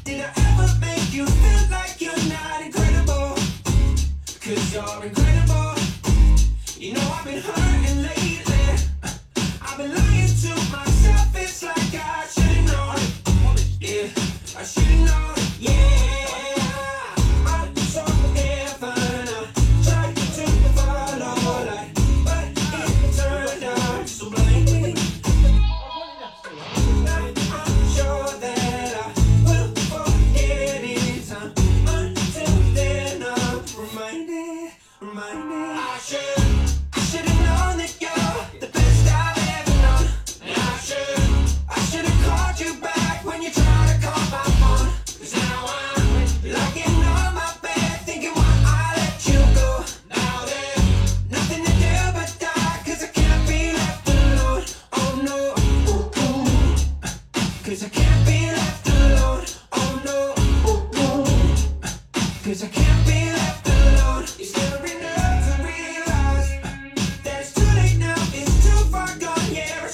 Did I ever make you feel like you're not incredible? 'Cause you're incredible. You know I've been hurting lately. I've been lying to myself. It's like I should've known. Yeah, I should've known. Yeah, I'm so forgiven. I tried to follow light, but it turned out so blindly. I'm sure that I will forget in time. Until then, I'm reminded. I should've known that you're the best I've ever known. And I should've called you back when you tried to call my phone. 'Cause now I'm lying on my bed thinking why I let you go. Now there's nothing to do but die 'cause I can't be left alone. Oh no, 'cause I can't be left alone. Oh no, 'cause I can't be left alone. It's never enough to realize that it's too late now, it's too far gone. Yeah,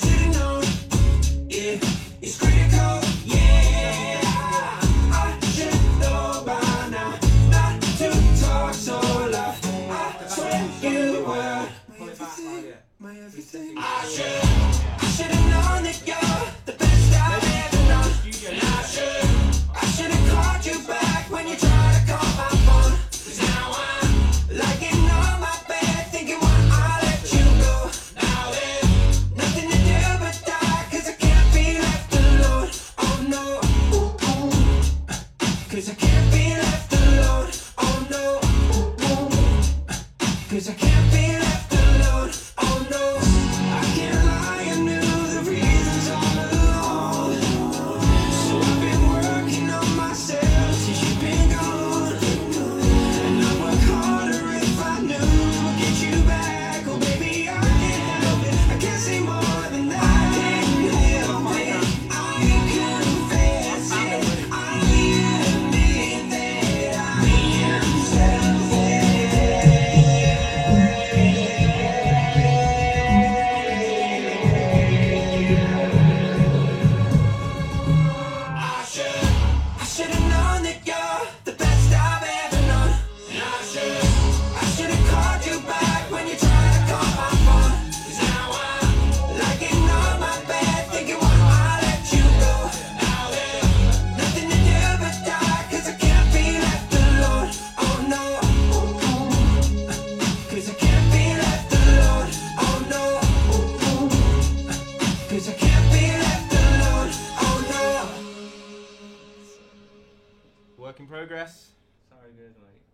Work in progress. Sorry, good, mate.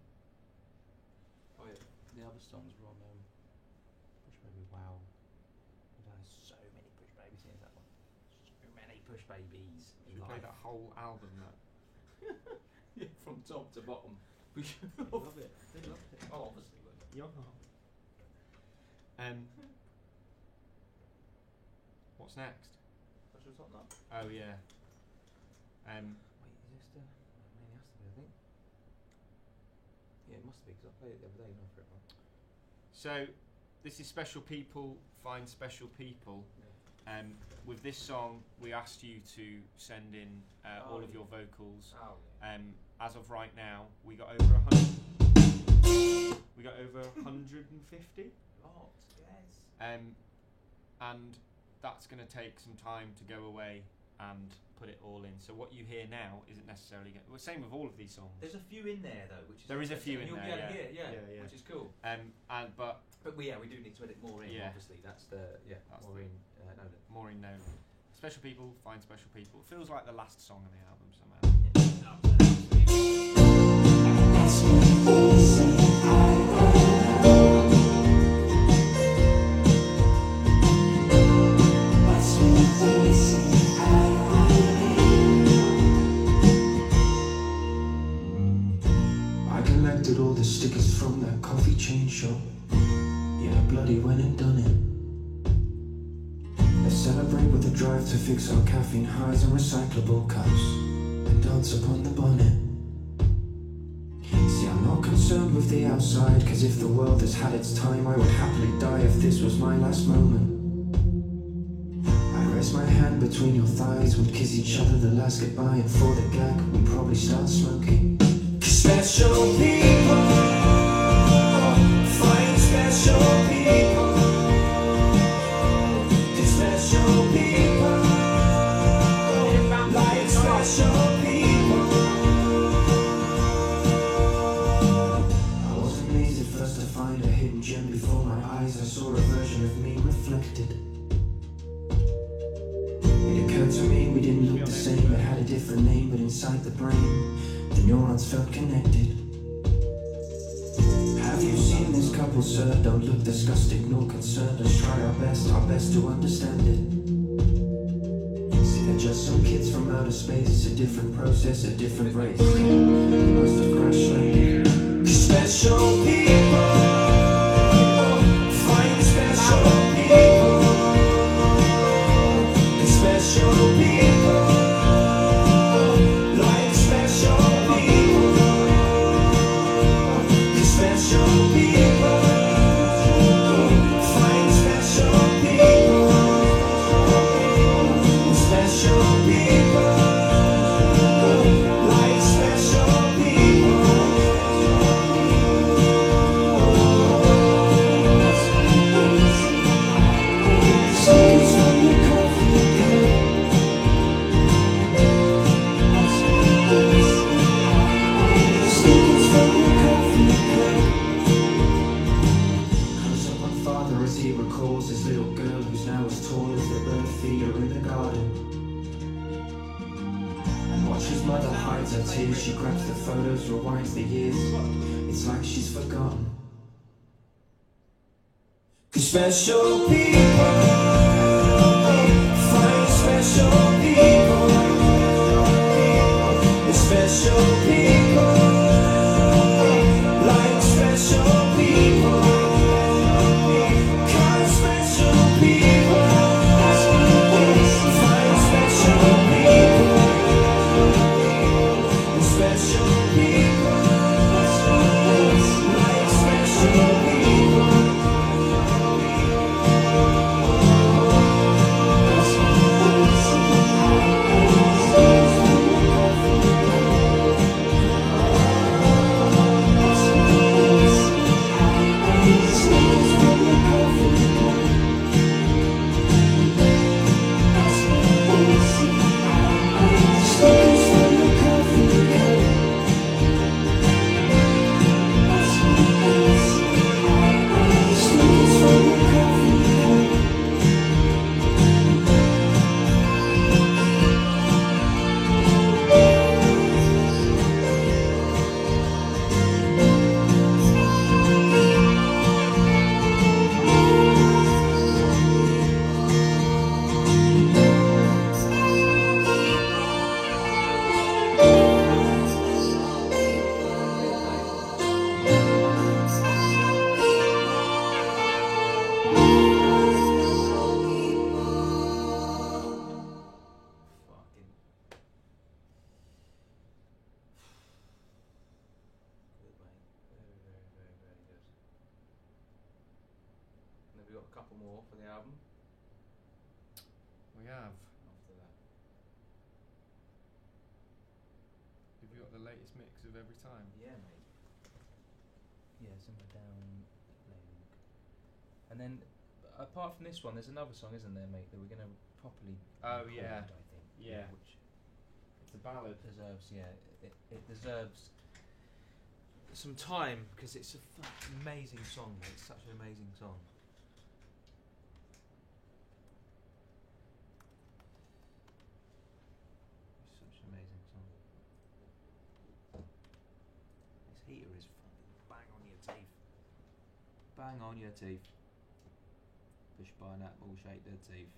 Oh yeah, the other songs were on Push Baby. Wow, we've done so many Push Babies in that one. So many Push Babies. Should we play that whole album? That Yeah, from top to bottom. We should love it. They love it. Oh, obviously. What's next? Special top now. Oh yeah. Wait, is this the? I mean, it has to be, I think. Yeah, it must be because I played it the other day. No, for it. So this is Special People Find Special People. With this song, we asked you to send in all of your vocals. Oh. As of right now, we got over 100. We got over 150. Lot, yes. And that's going to take some time to go away and put it all in. So what you hear now isn't necessarily going. Well, same with all of these songs. There's a few in there though, which is There is a few in you'll there, be able to yeah. hear, Yeah. which is cool. But we do need to edit more in. Yeah. Obviously, that's the That's Maureen Nolan. Maureen Nolan. Special People Find Special People. It feels like the last song on the album somehow. I collected all the stickers from that coffee chain shop. Yeah, I bloody went and done it. Let's celebrate with a drive to fix our caffeine highs and recyclable cups and dance upon the bonnet. See, I'm not concerned with the outside, cause if the world has had its time, I would happily die if this was my last moment. I'd rest my hand between your thighs, we'd kiss each other the last goodbye, and for the gag, we'd probably start smoking. Special people find special people. They're special people like special people. I was amazed at first to find a hidden gem before my eyes. I saw a version of me reflected. It occurred to me we didn't look the same, it had a different name, but inside the brain the neurons felt connected. Have you seen this couple, sir? Don't look disgusted nor concerned. Let's try our best to understand it. See, they're just some kids from outer space. It's a different process, a different race. They must have crash landed. Special people find special people. And special people like special people. Special people find special people. Special people like special people. Stickers from the coffee cup. Stickers from the coffee cup. Close up on father as he recalls his little girl who's now as tall as the bird feeder in the garden. And watch his mother hides her tears. She grabs the photos, rewinds the years. It's like she's forgotten. 'Cause special people find special people. It's special people like special people. 'Cause special people find special people. And special people like special people. couple more for the album. We have. After that. Have you got the latest mix of Every Time? Yeah, mate. Yeah, somewhere down Lug. And then, apart from this one, there's another song, isn't there, mate, that we're going to properly Oh, record, yeah. I think. Yeah. Which It's a ballad. deserves, it deserves some time, because it's a fucking amazing song, mate. It's such an amazing song. It's such an amazing song. This heater is fucking bang on your teeth. Bang on your teeth. Push by that will shake their teeth.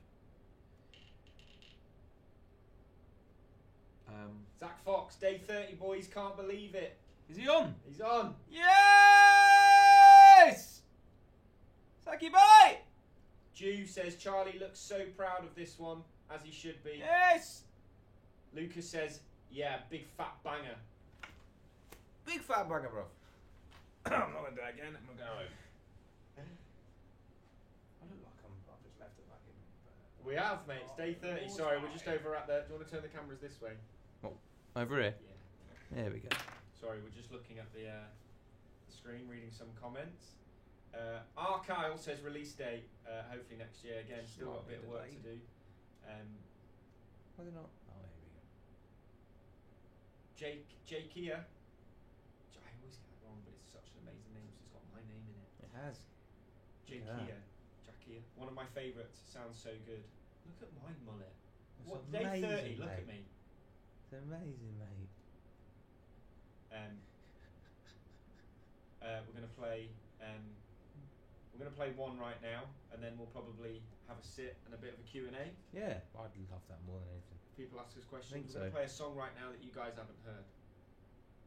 Zach Fox, day 30, boys, can't believe it. Is he on? He's on. Yes! Saki boy! Jew says Charlie looks so proud of this one, as he should be. Yes! Lucas says, yeah, big fat banger. Big fat bugger, bro. I'm not gonna do that again. I'm gonna go home. I look like I've just left it back in. We have, mate. It's day 30. Sorry, we're just over at the... Do you want to turn the cameras this way? Over here. Yeah. There we go. Sorry, we're just looking at the screen, reading some comments. Kyle says release date, hopefully next year. Again, still got a bit of work to do. Why they not? Oh, here we go. Jake Kia. I always get that wrong, but it's such an amazing name. So it's got my name in it. It has. Jake Yeah. Kia. Jackia. One of my favourites. Sounds so good. Look at my mullet. It's What day 30? amazing, Look mate. at me. It's amazing, mate. We're gonna play. We're gonna play one right now, and then we'll probably have a sit and a bit of a Q&A. Yeah, I'd love that more than anything. People ask us questions. Think We're gonna so. play a song right now that you guys haven't heard.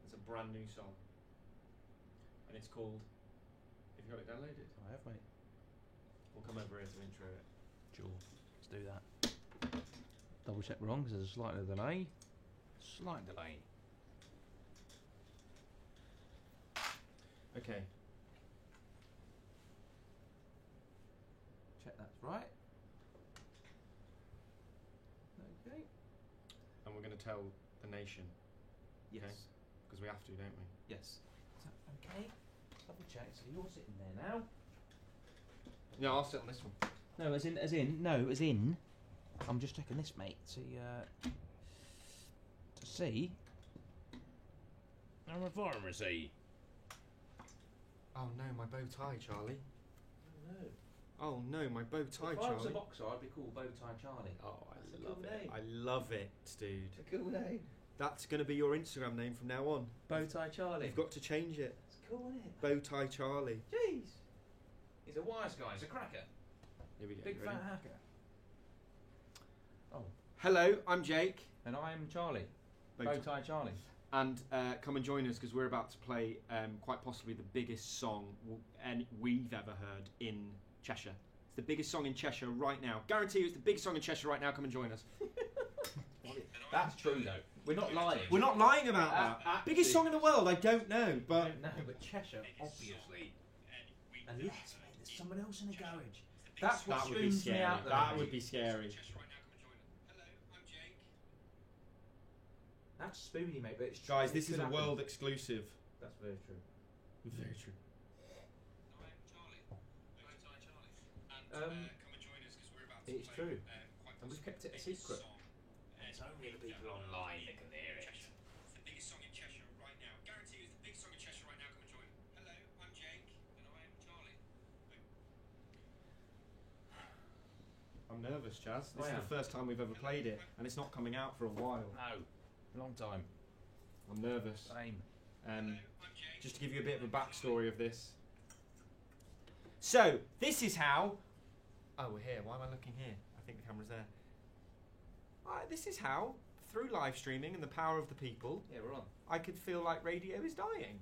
It's a brand new song, and it's called. Have you got it downloaded? I have, mate. We'll come over here to intro it. Sure. Let's do that. Double check wrong because there's a slight delay. Slight delay. Okay. Check that's right. Okay. And we're gonna tell the nation Yes. Okay. because we have to, don't we? Yes. Is that okay? Double check. So you're sitting there now. No, I'll sit on this one. No, as in. I'm just checking this, mate. To see. I'm a pharmacy. Oh no, my bow tie, Charlie. No. Oh no, my bow tie, If I was a Charlie. boxer, I'd be called Bowtie Charlie. Oh, That's I a love cool it. name. I love it, dude. It's a cool name. That's going to be your Instagram name from now on. Bowtie Charlie. You've got to change it. It's cool, isn't it? Bow tie Charlie. Jeez. He's a wise guy. He's a cracker. Here we go. Big ready? fat hacker. Oh. Hello, I'm Jake. And I'm Charlie. Bow tie. Bowtie Charlie. And come and join us because we're about to play quite possibly the biggest song we've ever heard in Cheshire. It's the biggest song in Cheshire right now. Guarantee you it's the biggest song in Cheshire right now. Come and join us. That's true, though. We're not lying. We're not lying about that. Absolutely. Biggest song in the world, I don't know, I but don't know, but Cheshire, obviously. Unless, mate, there's someone else in the garage. That's what that would be spoons me scary. out. That would be scary. That's spoony, mate. But it's Guys, it this could is a happen. world exclusive. That's very true. Very true. It's true. And we've kept it a secret. It's only the people online that can hear it. It's the biggest song in Cheshire right now. Guarantee you it's the biggest song in Cheshire right now. Come and join. Hello, I'm Jake. And I'm Charlie. I'm nervous, Chaz. This is the first time we've ever played it, and it's not coming out for a while. No. Long time. I'm nervous. Same. Just to give you a bit of a backstory of this. So, this is how... Oh, we're here. Why am I looking here? I think the camera's there. This is how, through live streaming and the power of the people, Yeah, we're on. I could feel like radio is dying.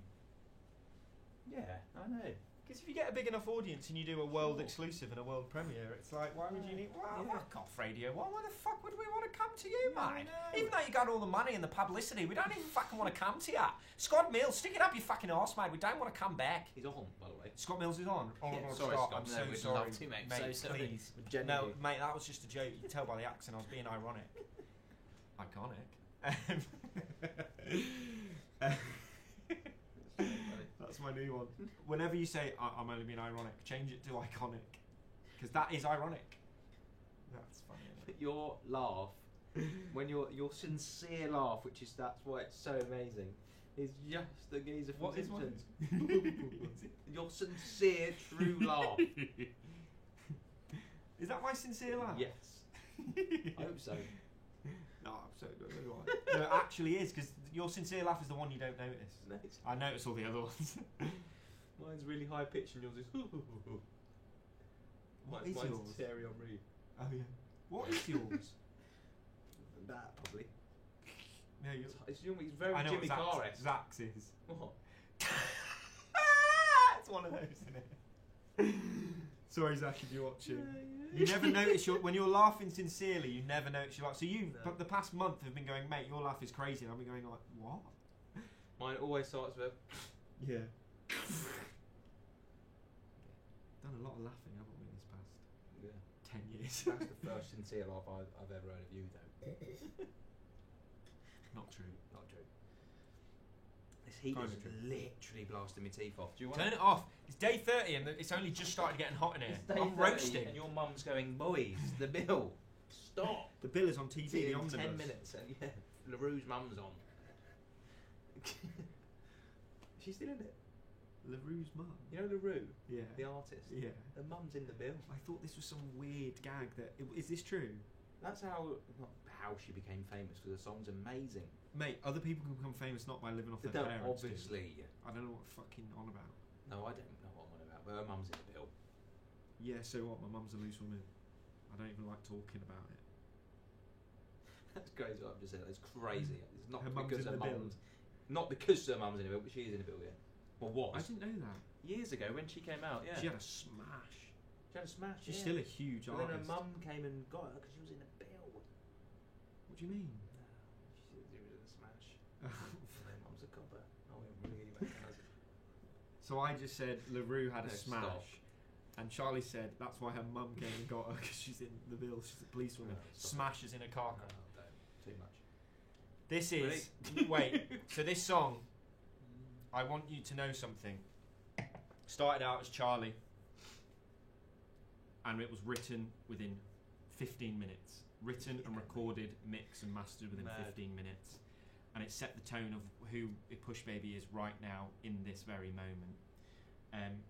Yeah, I know. Because if you get a big enough audience and you do a world exclusive and a world premiere, it's like, why would you need? Well, fuck off, radio. Why the fuck would we want to come to you, mate? Even though you got all the money and the publicity, we don't even fucking want to come to you. Scott Mills, stick it up your fucking arse, mate. We don't want to come back. He's on, by the way. Scott Mills is on. Oh, Yeah, no, sorry, Scott, Scott. I'm No, so we'd sorry, love to, mate. So sorry. please. Genuinely. No, mate, that was just a joke. You can tell by the accent I was being ironic. Iconic. That's my new one. Whenever you say I'm only being ironic, change it to iconic, because that is ironic. That's funny. Isn't it? Your laugh, when your sincere laugh, that's why it's so amazing, is just the geezer from What is mine? Simpsons. Your sincere, true laugh. Is that my sincere laugh? Yes. I hope so. No, I'm so no, it actually is, because your sincere laugh is the one you don't notice. Nice. I notice all the other ones. Mine's really high pitched and yours is. What is mine's yours? Thierry Henry. Oh yeah. What is yours? That probably. No, It's very I know Jimmy what Carr-esque. Zach's is. What? It's one of those, isn't it? Sorry, Zach, if you're watching. You never notice when you're laughing sincerely. You never notice your laugh. So but the past month have been going, mate, your laugh is crazy, and I've been going like, what? Mine always starts with. Yeah. Done a lot of laughing, haven't we, this past 10 years? That's the first sincere laugh I've ever heard of you, though. Not true. Not true. This heat Kind is of true. literally blasting my teeth off. Do you want Turn it off. It's day 30 and it's only just started getting hot in here. It's day I'm 30 roasting. And your mum's going, boys, the bill. Stop. The bill is on TV. The In omnibus. 10 minutes. And yeah, LaRue's mum's on. She's still in it. LaRue's mum. You know LaRue, Yeah. the artist? Yeah. Her mum's in the bill. I thought this was some weird gag. Is this true? That's not how she became famous, because the song's amazing. Mate, other people can become famous not by living off They their don't, parents. obviously. Dude. I don't know what fucking on about. No, I don't know what I'm on about, but her mum's in the bill. Yeah, so what? My mum's a loose woman. I don't even like talking about it. That's crazy what I've just said. It's crazy. It's not Her mum's because in her the bill. mum's... Not because her mum's in the bill, but she is in the bill, yeah. Well, was. I didn't know that. Years ago when she came out, yeah. She had a smash. She had a smash, She's yeah. still a huge But then artist. her mum came and got her because she was in a bill. What do you mean? She was in a smash. And her mum's a copper. Oh, we're really getting back to So I just said LaRue had a No, smash. stop. And Charlie said that's why her mum came and got her, because she's in the bill. She's a policewoman. No, stop. Smashes in a car crash. No, don't. Too much. This is wait. So this song, I want you to know something. Started out as Charlie, and it was written within 15 minutes. Written and recorded, mixed and mastered within Mad. 15 minutes, and it set the tone of who Push Baby is right now in this very moment.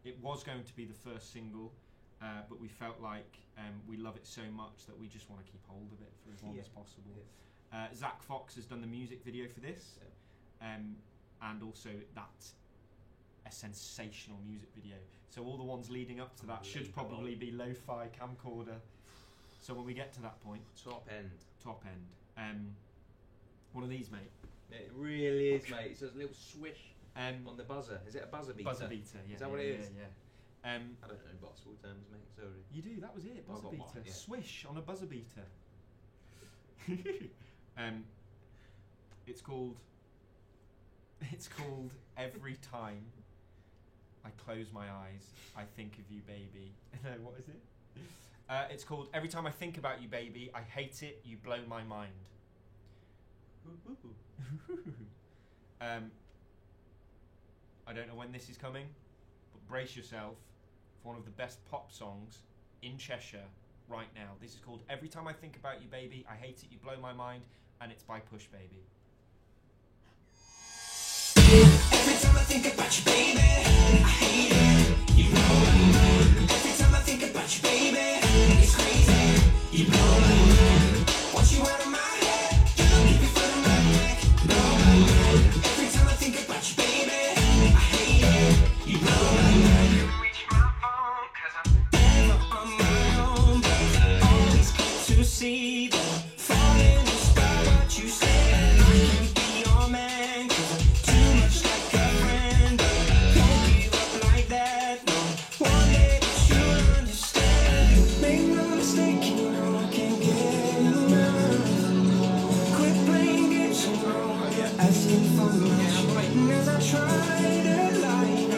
It was going to be the first single, but we felt like we love it so much that we just want to keep hold of it for as long as possible. Yeah. Zach Fox has done the music video for this, and also that's a sensational music video. So all the ones leading up to that should probably be lo-fi camcorder. So when we get to that point, Top end. one of these, mate. It really is, mate. It's a little swish Um, on the buzzer. Is it a buzzer beater? buzzer beater. Yeah, Is that yeah, what it is? Yeah. I don't know basketball terms, mate. Sorry. You do. That was it. I Buzzer got beater. one, yeah. Swish on a buzzer beater. It's called Every Time I Close My Eyes, I Think of You, Baby. No, what is it? It's called Every Time I Think About You, Baby, I Hate It, You Blow My Mind. I don't know when this is coming, but brace yourself for one of the best pop songs in Cheshire right now. This is called Every Time I Think About You, Baby, I Hate It, You Blow My Mind, and it's by Push Baby. Every time I think about you, baby, I hate it. You blow my mind. Every time I think about you, baby, it's crazy. You blow my mind. Want you out of my head, keep your foot on my neck. Blow my mind. Every time I think about you, baby, I hate it. You blow my mind. You reach my phone 'cause I'm never on my own, but I always get to see the falling star. What you said, I can be your man 'cause I'm too much like a friend. Don't give up like that, no. try to lie,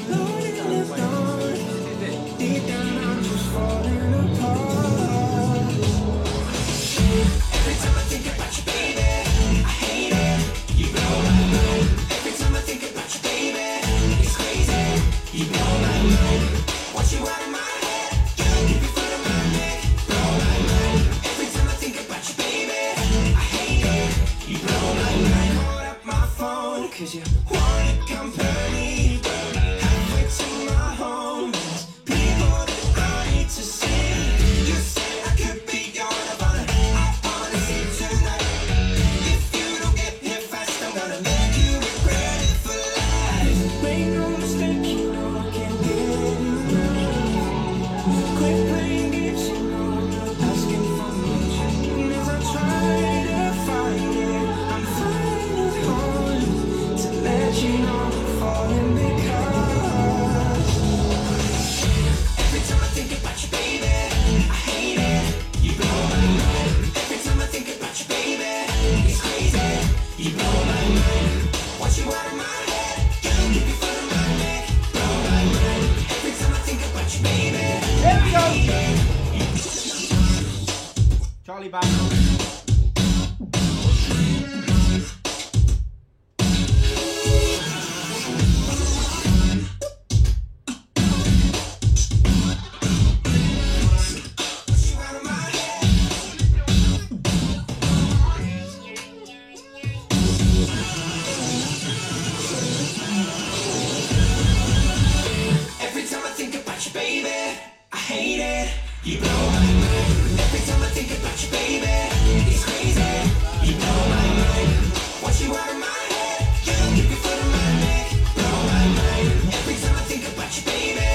Lord, in the dark, deep down I'm just falling apart. Every time I think about you, baby, I hate it. You blow my mind. Every time I think about you, baby, it's crazy. You blow my mind. Want you out of my head, keep your foot on my neck, blow my mind. Every time I think about you, baby, I hate it. You blow my mind. Hold up my phone, 'cause you wanna compare me halfway to my home. There's people that I need to see. You said I could be your lover. I wanna see you tonight. If you don't get here fast, I'm gonna make you regret it for life. Make no mistake, you know I can't get enough. Quit playing games, you know I'm not asking for much. And as I try to find it, I'm finding it hard to let you know I'm falling because every time I think about you, baby, I hate it. You blow my mind. Every time I think about you, baby, it's crazy. You blow my mind. Want you out of my head, keep your foot on my neck, blow my mind. Every time I think about you, baby. Here we go. Charlie Band. Want you out of my head. Every time I think about you, baby, I hate it. You blow my mind. Every time I think about you, baby, it's crazy. You blow my mind. Want you out of my head, keep your foot on my neck, blow my mind. Every time I think about you, baby,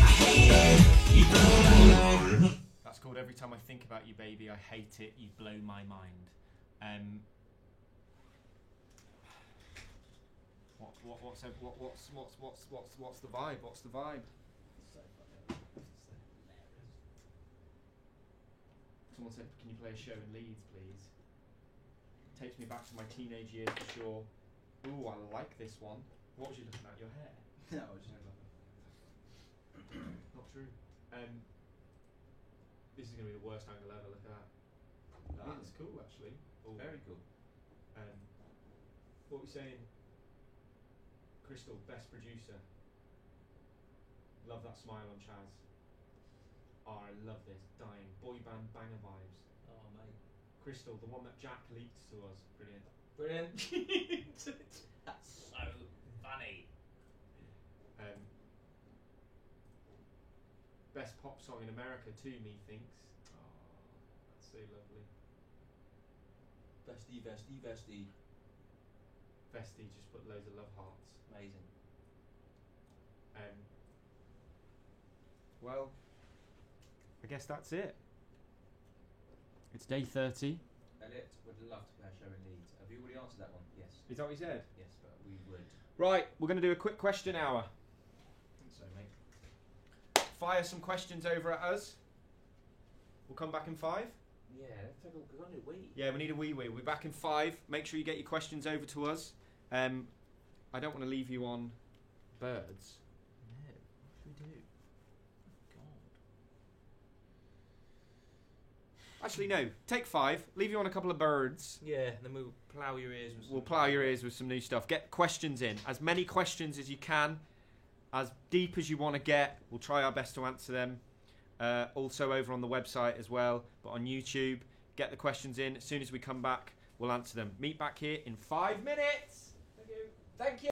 I hate it. You blow my mind. That's called Every Time I Think About You, Baby, I Hate It, You Blow My Mind. What's the vibe? What's the vibe? Someone said, can you play a show in Leeds, please? Takes me back to my teenage years for sure. Ooh, I like this one. What was you looking at? Your hair? No, I was just Not true. This is going to be the worst angle ever. Look at that. That's cool, actually. Ooh. very cool. What were we saying? Crystal, best producer. Love that smile on Chaz. Oh, I love this. Dying. Boy band banger vibes. Oh, mate. Crystal, the one that Jack leaked to us. Brilliant. Brilliant. That's so funny. Best pop song in America too, methinks. Oh, that's so lovely. Vesty, Vesty, Vesty. Vesty just put loads of love hearts. Amazing. Well, I guess that's it. It's day 30. Elliot would love to play a show in Leeds. Have you already answered that one? Yes. Is that what you said? Yes, but we would. Right, we're going to do a quick question hour. I think so, mate. Fire some questions over at us. We'll come back in 5. Yeah, let's take a look, 'cause I need a wee. Yeah, we need a wee. We're back in 5. Make sure you get your questions over to us. I don't want to leave you on birds. No, what should we do? Oh, Actually, no. Take 5. Leave you on a couple of birds. God. Yeah, then we'll plough your ears with We'll plough your ears with some new stuff. Get questions in. As many questions as you can. As deep as you want to get. We'll try our best to answer them. Also over on the website as well. But on YouTube. Get the questions in. As soon as we come back, we'll answer them. Meet back here in 5 minutes. Thank you. Thank you.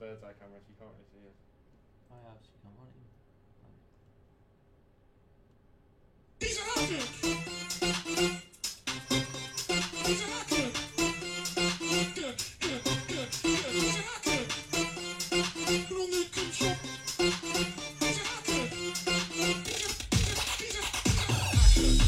bird's eye camera, so you can't really see it. I obviously can't want him. He's a hacker. He's a hacker. Good. He's a hacker. Put on the control. He's a hacker. He's a hacker.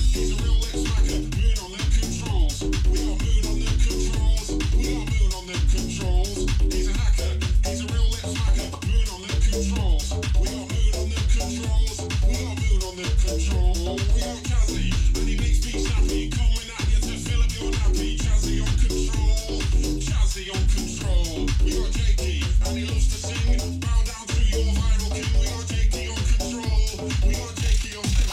He's a real ex-hacker. Moon on them controls. We got moon on them controls. We got moon on them controls. He's a hacker. He's a real ex-hacker. Moon on them controls. We got moon on them controls. We got moon on them controls. We got Chazzy, and he makes me snappy. Coming at you to fill up your nappy. Chazzy on control. Chazzy on control. We got Jakey, and he loves to sing. Bow down to your viral king. We got Jakey on control. We got Jakey on control.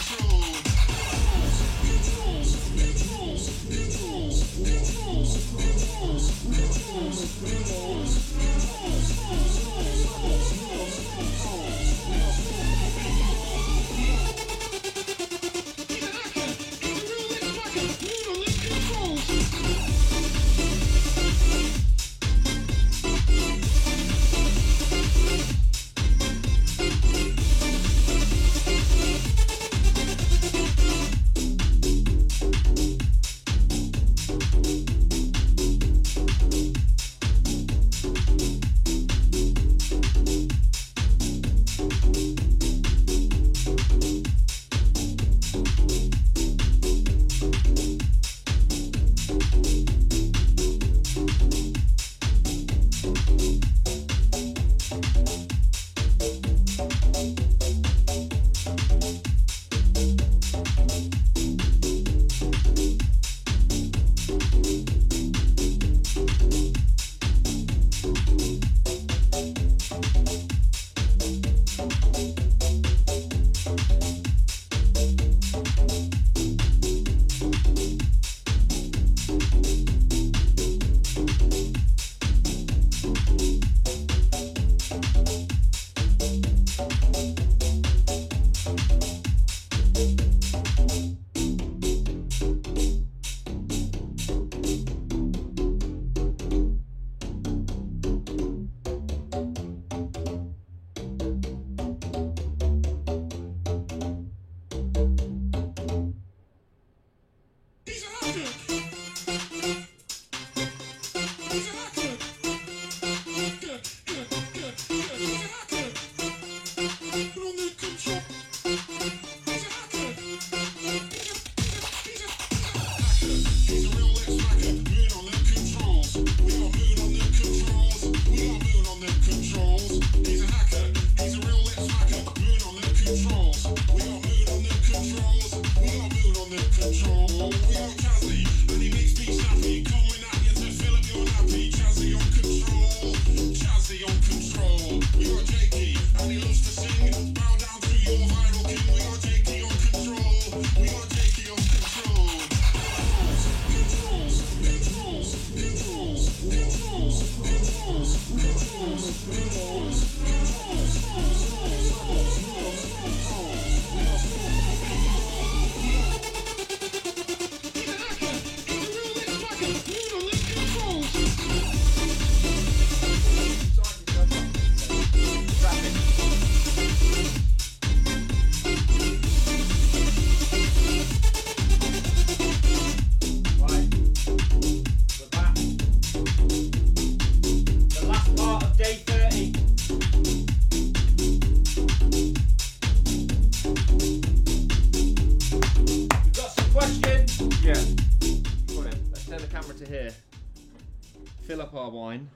Fill up our wine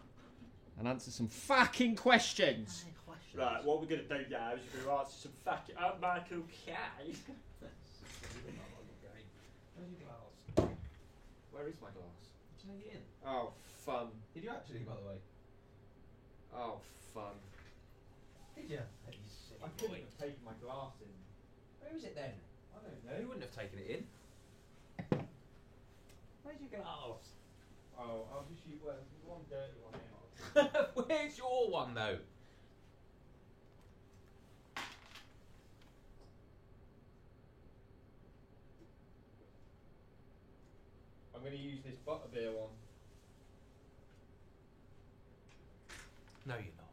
and answer some fucking questions. Right, what we're going to do now is we're going to answer some fucking... Oh, Michael K. Where's your glass? Where is my glass? Did you take it in? Oh, fun. Did you actually, by the way? Oh, fun. Did you? I couldn't have taken my glass in. Where is it then? I don't know. You wouldn't have taken it in. Where's your glass? Oh, I'll just use one dirty one out. Where's your one though? I'm going to use this butterbeer one. No, you're not.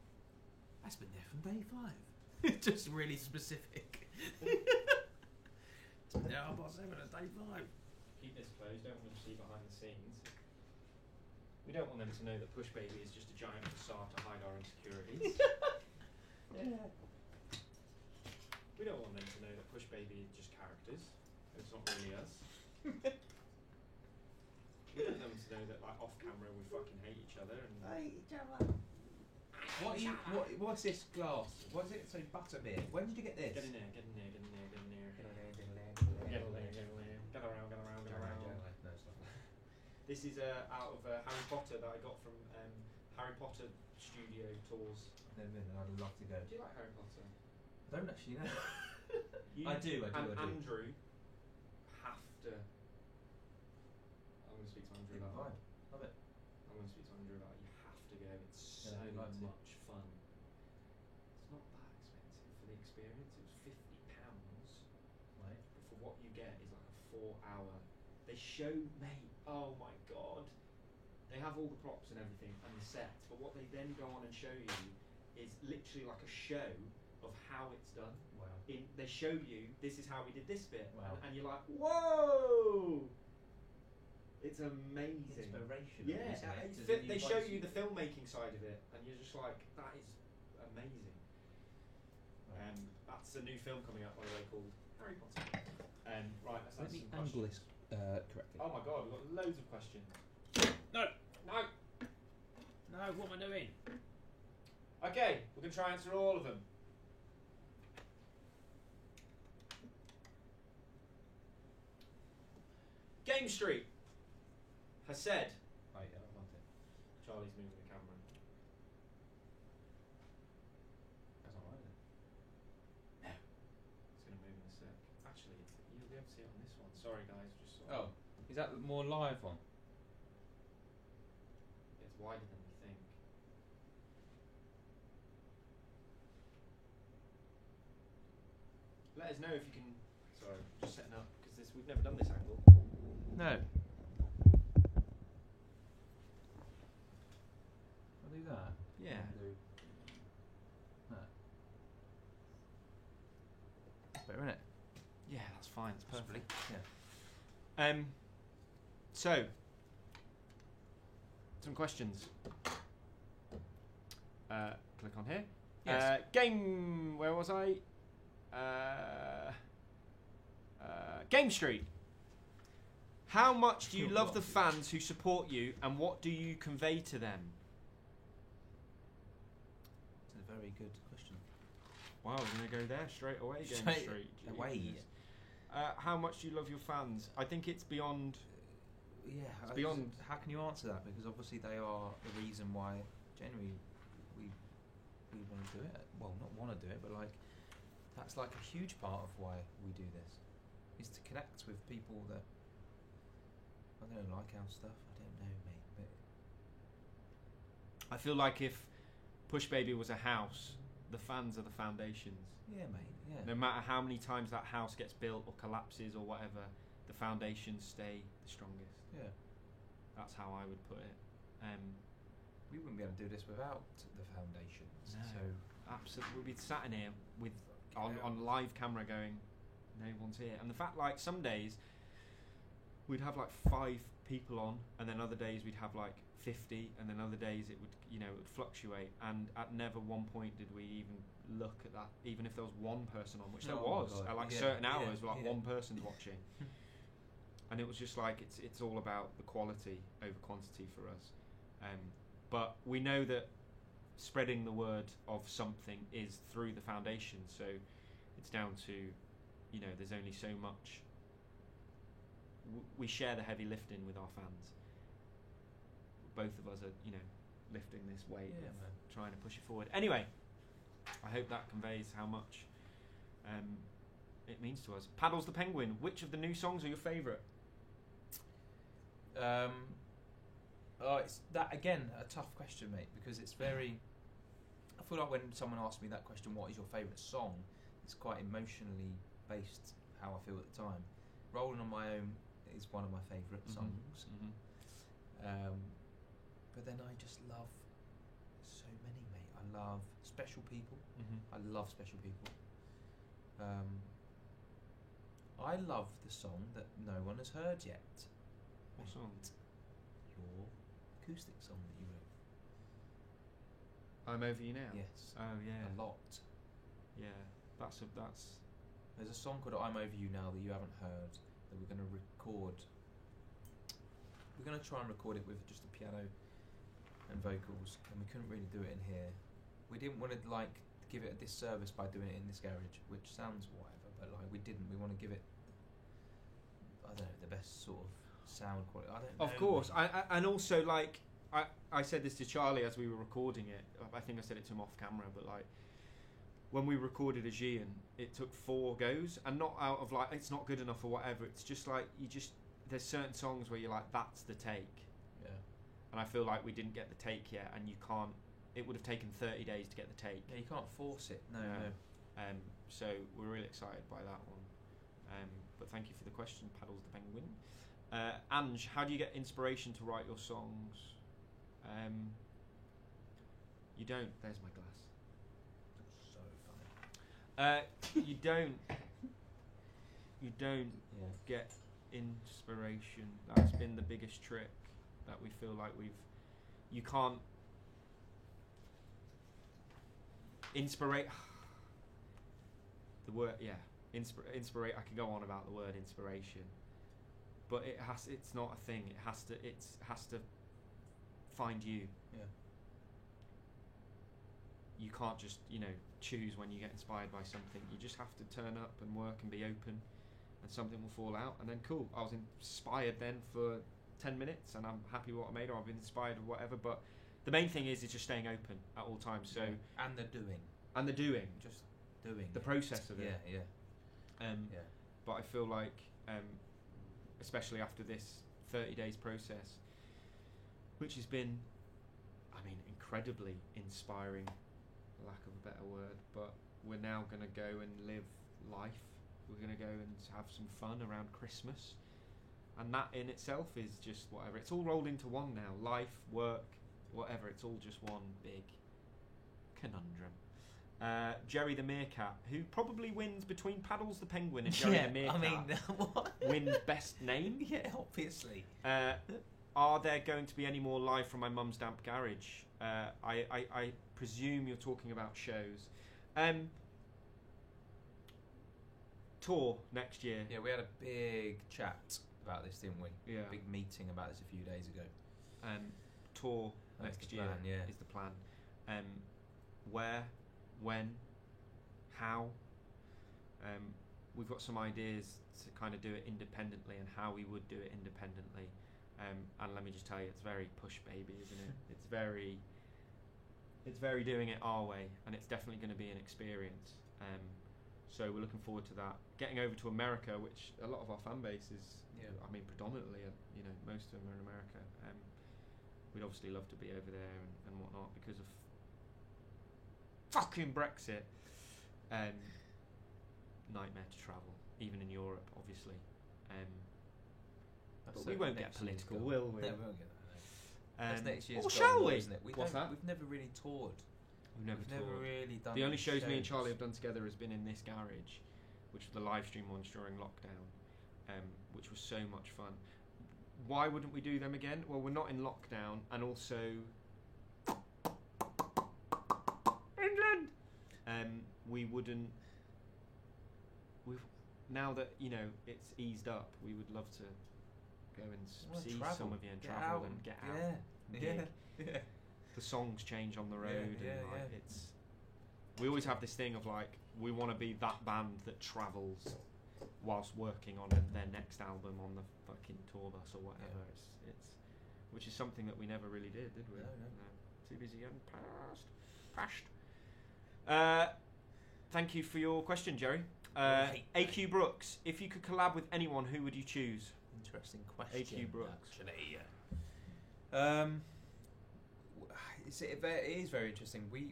That's been there from day 5. Just really specific. It's been there 7:30 at day 5. Keep this closed. Don't want them to see behind the scenes. We don't want them to know that Push Baby is just a giant facade to hide our insecurities. Yeah. We don't want them to know that Push Baby is just characters. It's not really us. We want them to know that, like, off camera, we fucking hate each other. And What's this glass? What is it? So butterbeer. When did you get this? get in there, get in there, get in there, get in there. Get in there, get in there. Get around, get around, get around. No, it's not. This is out of Harry Potter that I got from Harry Potter studio tours. No, I'd love to go. Do you like Harry Potter? I don't actually know. You I do. and Andrew have to. I'm going to speak to Andrew about Fine. that. Love it. I'm going to speak to Andrew about it. You have to go. It's so Yeah, I'd like to. much fun. It's not that expensive for the experience. It was £50. Right. But for what you get is like a 4-hour. They show, mate. Oh my god. They have all the props and everything and the sets, but what they then go on and show you is literally like a show of how it's done. Wow. They show you, this is how we did this bit, Wow. and you're like, whoa! It's amazing. Inspirational. Yeah, isn't it? Does it they show invite you the filmmaking side of it, and you're just like, that is amazing. Right. That's a new film coming out, by the way, called Harry Potter. Right, let's Let answer me some angle questions. this correctly. Oh my god, we've got loads of questions. No! No! No, what am I doing? Okay, we're going to try and answer all of them. Game Street has said. Oh yeah, I want it. Charlie's moving the camera. That's alright, isn't it? It's going to move in a sec. Actually, you'll be able to see it on this one. Sorry, guys. Just sort Oh, of is that the more live one? It's wider than we think. Let us know if you can. Sorry, just setting up because we've never done this angle. No. I'll do that. Yeah. I'll do that. That's better, isn't it? Yeah, that's fine. It's Possibly. perfect. Yeah. So, some questions. Click on here. Yes. Game. Where was I? Game Street. How much do you love the fans who support you, and what do you convey to them? It's a very good question. Wow, we're going to go there straight away. Game Straight Street. away. Jesus. How much do you love your fans? I think it's beyond. Yeah, It's beyond- How can you answer that? Because obviously they are the reason why generally we want to do it. Well, not want to do it, but like that's like a huge part of why we do this is to connect with people that I don't know, like our stuff. I don't know, mate. But I feel like if Push Baby was a house, the fans are the foundations. yeah, mate. Yeah. No matter how many times that house gets built or collapses or whatever, the foundations stay the strongest. Yeah. That's how I would put it. We wouldn't be able to do this without the foundations. No. So Absolutely, we'd be sat in here with on Yeah. on live camera going, no one's here. And the fact, like, some days we'd have like 5 people on, and then other days we'd have like 50, and then other days it would, it would fluctuate. And at never one point did we even look at that, even if there was one person on, which there Oh my was God. at like Yeah, certain yeah, hours, like yeah. one person's watching. And it was just like it's all about the quality over quantity for us. But we know that spreading the word of something is through the foundation, so it's down to, there's only so much. We share the heavy lifting with our fans. Both of us are, lifting this weight Yeah, of man. trying to push it forward. Anyway, I hope that conveys how much it means to us. Paddles the Penguin, which of the new songs are your favourite? It's that again a tough question, mate, because it's very. I feel like when someone asks me that question, what is your favourite song? It's quite emotionally based how I feel at the time. Rolling on My Own is one of my favourite songs, but then I just love so many, mate. I love Special People. Mm-hmm. I love Special People. I love the song that no one has heard yet. What song? Your acoustic song that you wrote. I'm Over You Now. Yes. Oh yeah. A lot. Yeah. That's. There's a song called I'm Over You Now that you haven't heard that we're going to record. We're going to try and record it with just a piano and vocals, and we couldn't really do it in here. We didn't want to like give it a disservice by doing it in this garage, which sounds whatever, but like we didn't. We want to give it, I don't know, the best sort of sound quality. I don't know. Of course, and also like I said this to Charlie as we were recording it. I think I said it to him off camera, but like when we recorded Aegean, it took 4 goes, and not out of like it's not good enough or whatever. It's just like there's certain songs where you're like that's the take, Yeah. and I feel like we didn't get the take yet, and you can't. It would have taken 30 days to get the take. Yeah, you can't force it. No, Yeah. no. So we're really excited by that one. But thank you for the question, Paddles the Penguin. Ange, how do you get inspiration to write your songs? You don't. There's my glass. So funny. You don't. You don't Yeah. get inspiration. That's been the biggest trick that we feel like you can't inspirate. The word, yeah, inspirate. I could go on about the word inspiration, but it's not a thing. It has to find you. Yeah. You can't just choose when you get inspired by something. You just have to turn up and work and be open, and something will fall out. And then cool, I was inspired then for 10 minutes, and I'm happy with what I made, or I've been inspired or whatever. But the main thing is just staying open at all times. So And the doing. Just doing. The process of it. Yeah. Yeah. But I feel like, especially after this 30 days process, which has been, incredibly inspiring, lack of a better word, but we're now going to go and live life. We're going to go and have some fun around Christmas. And that in itself is just whatever. It's all rolled into one now. Life, work, whatever. It's all just one big conundrum. Jerry the Meerkat, who probably wins between Paddles the Penguin and Jerry the Meerkat. What? Wins best name. Yeah, obviously. Are there going to be any more live from my mum's damp garage? I presume you're talking about shows. Tour next year. Yeah, we had a big chat about this, didn't we? Yeah. Big meeting about this a few days ago. Tour That's next the year plan, yeah. is the plan. Where, when, how. We've got some ideas to kind of do it independently and how we would do it independently. And let me just tell you, it's very push baby, isn't it? It's very doing it our way, and it's definitely going to be an experience. So we're looking forward to that. Getting over to America, which a lot of our fan base is, predominantly, most of them are in America. We'd obviously love to be over there and whatnot because of fucking Brexit. Nightmare to travel, even in Europe, obviously. But we won't get political, will we? No, we won't get that. That's next year's or goal, shall we? Isn't it? What's that? We've never really toured. We've never toured. really done. The only any shows me and Charlie have done together has been in this garage, which was the live stream ones during lockdown, which was so much fun. Why wouldn't we do them again? Well, we're not in lockdown, and also England. We wouldn't. Now that it's eased up, we would love to go and see some of you and travel and get out. Yeah. The songs change on the road, Yeah, and yeah. it's. We always have this thing of like we want to be that band that travels whilst working on their next album on the fucking tour bus or whatever. Yeah. It's which is something that we never really did we? No. Too busy and passed. Thank you for your question, Jerry. Right. AQ Brooks, if you could collab with anyone, who would you choose? Interesting question. AQ Brooks. Actually, it is very interesting. We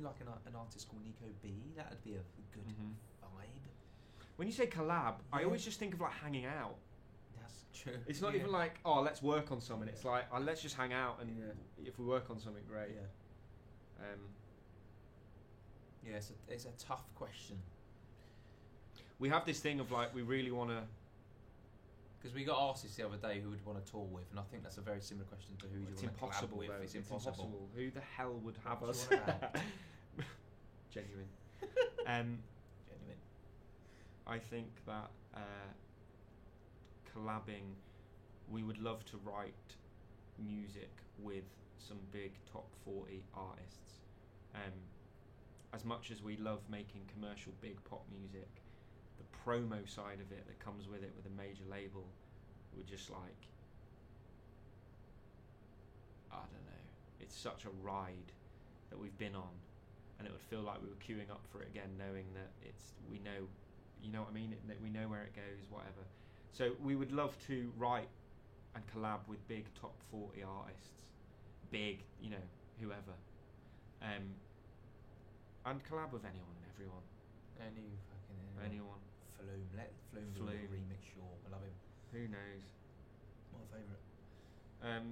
like an artist called Nico B. That'd be a good vibe. When you say collab, I Yeah. always just think of like hanging out. That's true. It's not Yeah. even like, oh, let's work on something. It's like, let's just hang out, and if we work on something, great. Yeah. Yeah, it's a tough question We have this thing of like, we really want to. because we got asked this the other day who would want to tour with, and I think that's a very similar question to who you It's want to collab impossible, with. though. It's impossible. Who the hell would have What do us? you want Genuine. Genuine. I think that collabing, we would love to write music with some big top 40 artists. As much as we love making commercial big pop music, the promo side of it that comes with it with a major label, we're just like, I don't know, it's such a ride that we've been on, and it would feel like we were queuing up for it again, knowing that we know, you know what I mean, that we know where it goes, whatever. So we would love to write and collab with big top 40 artists, big, you know, whoever, and collab with anyone and everyone. Anyone. Flume. Let Flume do a Flume. remix. Sure, I love him. Who knows? My favourite.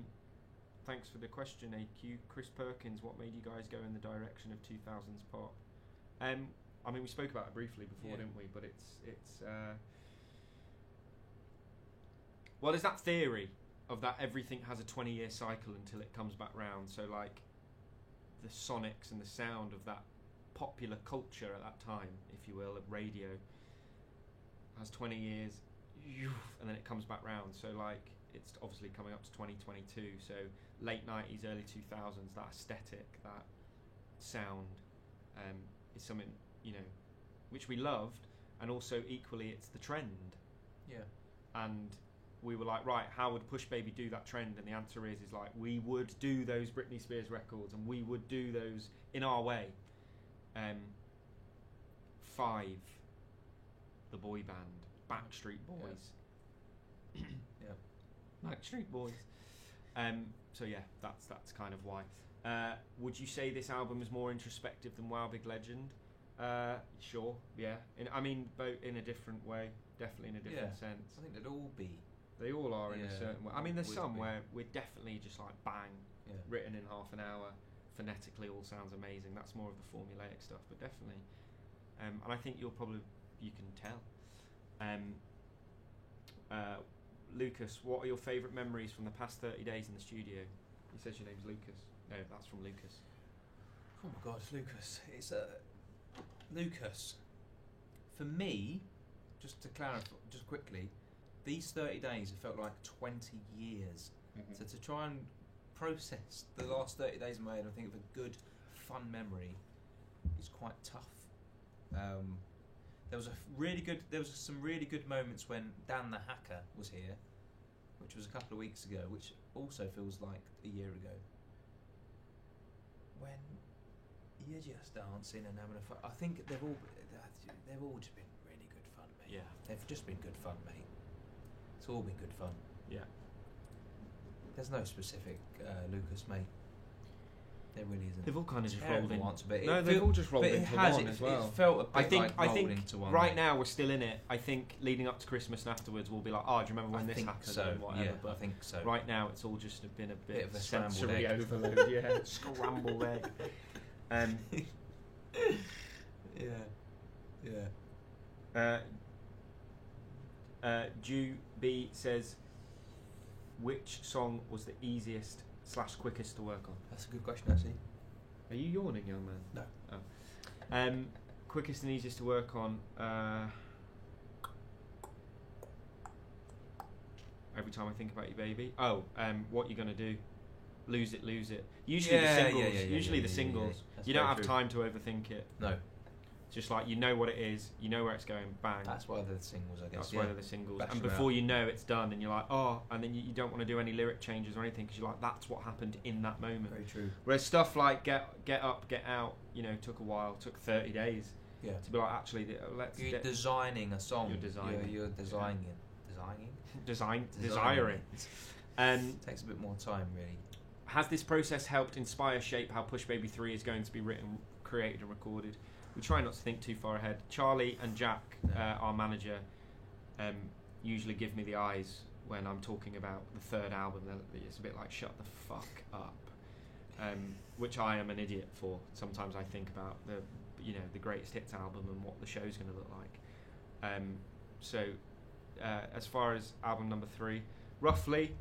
Thanks for the question, AQ. Chris Perkins, what made you guys go in the direction of 2000s pop? I mean, we spoke about it briefly before, Yeah. didn't we? But it's well, there's that theory of that everything has a 20-year cycle until it comes back round. So like the sonics and the sound of that popular culture at that time, if you will, of radio, has 20 years, and then it comes back round. So like it's obviously coming up to 2022. So late 90s, early 2000s, that aesthetic, that sound, is something, you know, which we loved, and also equally it's the trend. Yeah. And we were like, right, how would Push Baby do that trend? And the answer is like, we would do those Britney Spears records, and we would do those in our way. Five, the boy band, Backstreet Boys. Yeah. Backstreet Boys. So yeah, that's kind of why. Would you say this album is more introspective than Wow Big Legend? Sure, yeah. I mean, both in a different way, definitely in a different sense. I think they'd all be. They all are in a Yeah, certain way. I mean, there's would some be. where we're definitely just like bang, Yeah. written in half an hour, phonetically all sounds amazing. That's more of the formulaic stuff, but definitely. And I think you can tell. Lucas, what are your favourite memories from the past 30 days in the studio? He says your name's Lucas. No, that's from Lucas. Oh my God, it's Lucas. It's Lucas. For me, just to clarify, just quickly, these 30 days have felt like 20 years. So to try and process the last 30 days in my head and think of a good, fun memory is quite tough. There was some really good moments when Dan the Hacker was here, which was a couple of weeks ago, which also feels like a year ago. When you're just dancing and having a fun. I think they've all just been really good fun, mate. Yeah. They've just been good fun, mate. It's all been good fun. Yeah. There's no specific Lucas, mate. There really isn't. They've all kind of just Terrible rolled in. answer, but No, it they've feel- all just rolled but it into has, one it, as well. It felt a bit I think like rolled into one. right mate. now we're still in it. I think leading up to Christmas and afterwards we'll be like, oh, do you remember when I this think happened so. and whatever. Yeah, But I think so. right now it's all just been a bit Bit of a scrambled sensory egg. overload. Yeah, scrambled egg. Ju B says, which song was the easiest / quickest to work on? That's a good question, actually. Are you yawning, young man? No. Oh. Quickest and easiest to work on. Every time I think about you, baby. Oh, what you gonna do? Lose it, lose it. Usually Yeah, the singles. yeah, usually yeah, the yeah, singles. yeah. That's You don't very have true. time to overthink it. No, Just like you know what it is, you know where it's going. Bang. that's why they're the singles, I guess. That's yeah. why they're the singles. Bash And them before out. you know it's done, and you're like, oh, and then you don't want to do any lyric changes or anything because you're like, that's what happened in that moment. Very true. Whereas stuff like Get Up, Get Out, you know, took a while, took 30 days Yeah. to be like, actually, let's You're designing a song. You're designing. You're designing. Designing? desiring. Takes a bit more time, really. Has this process helped inspire, shape how Push Baby 3 is going to be written, created, and recorded? We try not to think too far ahead. Charlie and Jack, No. our manager, usually give me the eyes when I'm talking about the third album. It's a bit like, shut the fuck up. Which I am an idiot for. Sometimes I think about the you know, the greatest hits album and what the show's going to look like. So as far as album number 3, roughly.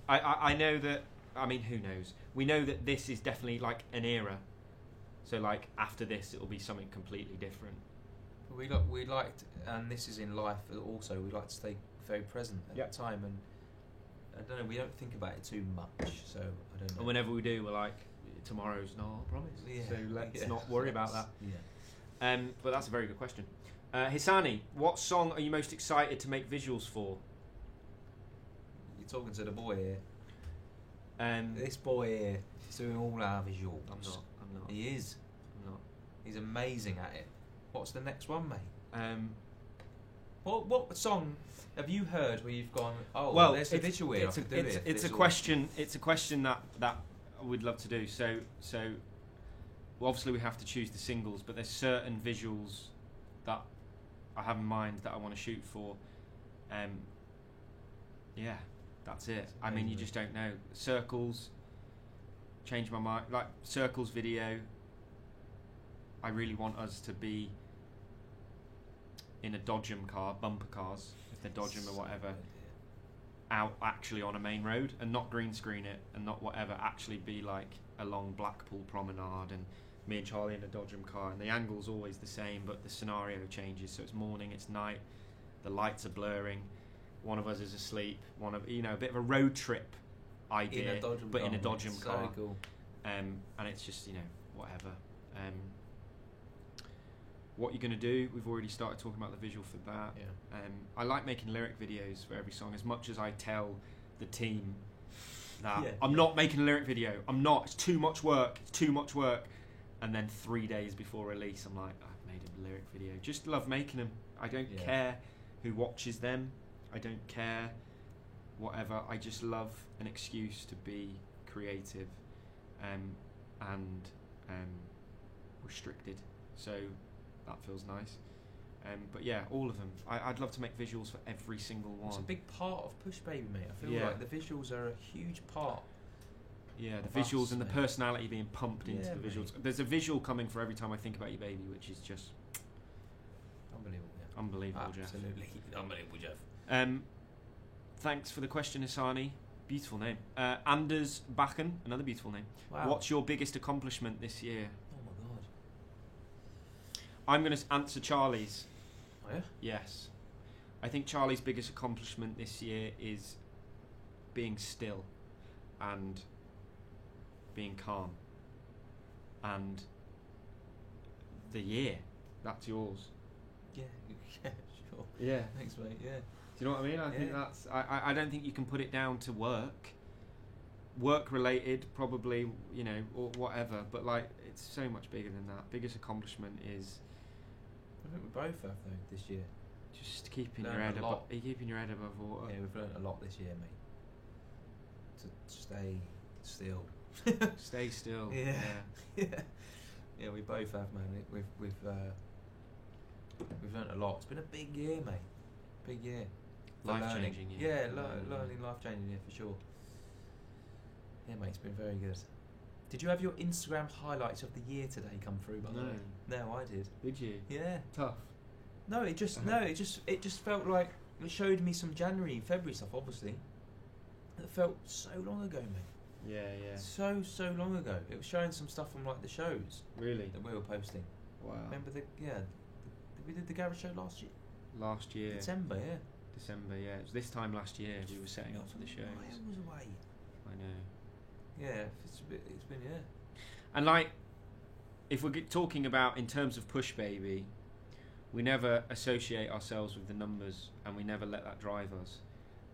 I know that, I mean, who knows? We know that this is definitely like an era. So like after this, it'll be something completely different. We liked, and this is in life also, we like to stay very present at the time, and I don't know, we don't think about it too much, so I don't know. And whenever we do, we're like, tomorrow's not a promise, so let's not worry about that. Yeah. But that's a very good question. Hisani, what song are you most excited to make visuals for? You're talking to the boy here. Um, This boy here is doing all our visuals. I'm not. He is. I'm not. He's amazing at it. What's the next one, mate? What song have you heard where you've gone, oh, well, there's a visual here, it's a question that we'd love to do. So well, obviously we have to choose the singles, but there's certain visuals that I have in mind that I want to shoot for. Yeah, that's it. I mean, you just don't know. Circles, change my mind. Like Circles video, I really want us to be in a Dodgem car, bumper cars, if they're Dodgem or whatever, out actually on a main road, and not green screen it and not whatever, actually be like along Blackpool Promenade and me and Charlie in a Dodgem car, and the angle's always the same but the scenario changes, so it's morning, it's night, the lights are blurring, one of us is asleep, one of, you know, a bit of a road trip idea, but in a Dodgem car. So cool. And it's just, you know, whatever. What you're going to do, we've already started talking about the visual for that. Yeah. I like making lyric videos for every song, as much as I tell the team that I'm not making a lyric video. I'm not. It's too much work. And then 3 days before release, I'm like, I've made a lyric video. Just love making them. I don't care who watches them. I don't care whatever. I just love an excuse to be creative and restricted. So that feels nice. But yeah, all of them. I'd love to make visuals for every single one. It's a big part of Push Baby, mate. I feel like the visuals are a huge part. Yeah, the visuals and the personality being pumped into the visuals. There's a visual coming for every time I think about your baby, which is just unbelievable, Jeff. Absolutely unbelievable, Jeff. Thanks for the question, Hisani. Beautiful name. Anders Bakken, another beautiful name. Wow. What's your biggest accomplishment this year? Oh my god. I'm going to answer Charlie's. Oh yeah? Yes. I think Charlie's biggest accomplishment this year is being still and being calm. And the year, that's yours. Yeah, sure. Yeah. Thanks, mate. Yeah. Do you know what I mean? I think that's... I don't think you can put it down to work related, probably, you know, or whatever, but like it's so much bigger than that. Biggest accomplishment is I think we both have though this year. just keeping your head above water. Yeah, we've learned a lot this year, mate. To stay still. Stay still. Yeah. Yeah, we both have, man. We've learned a lot. It's been a big year, mate. Big year. Life-changing year. Yeah, learning, life-changing year for sure. Yeah, mate, it's been very good. Did you have your Instagram highlights of the year today come through? By the way? No, I did. Did you? Yeah. Tough. No, it just felt like it showed me some January, February stuff. Obviously, it felt so long ago, mate. Yeah. So long ago. It was showing some stuff from like the shows Really? that we were posting. Wow. Remember we did the garage show last year. Last year. December, yeah. December, yeah. It was this time last year we were setting up for the shows. Was away. I know. Yeah, it's been And like, if we're talking about in terms of Push Baby, we never associate ourselves with the numbers, and we never let that drive us.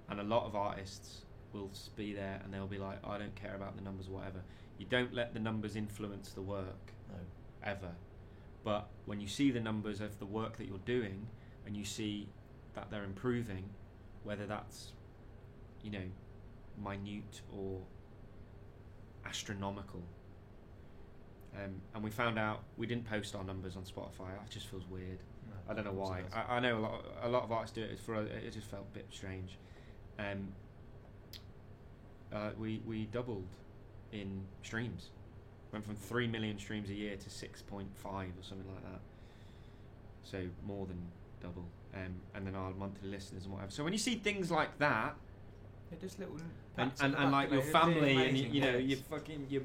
And a lot of artists will be there, and they'll be like, "I don't care about the numbers, or whatever." You don't let the numbers influence the work, ever. But when you see the numbers of the work that you're doing, and you see that they're improving, whether that's, you know, minute or astronomical. And we found out we didn't post our numbers on Spotify. It just feels weird. I don't know why. I know a lot of artists do it. It just felt a bit strange. We doubled in streams Went from 3 million streams a year to 6.5 or something like that. So more than double. And then our monthly listeners and whatever. So when you see things like that, They're just little and pats on the back, like you know, your they're family, and amazing, you know, yeah.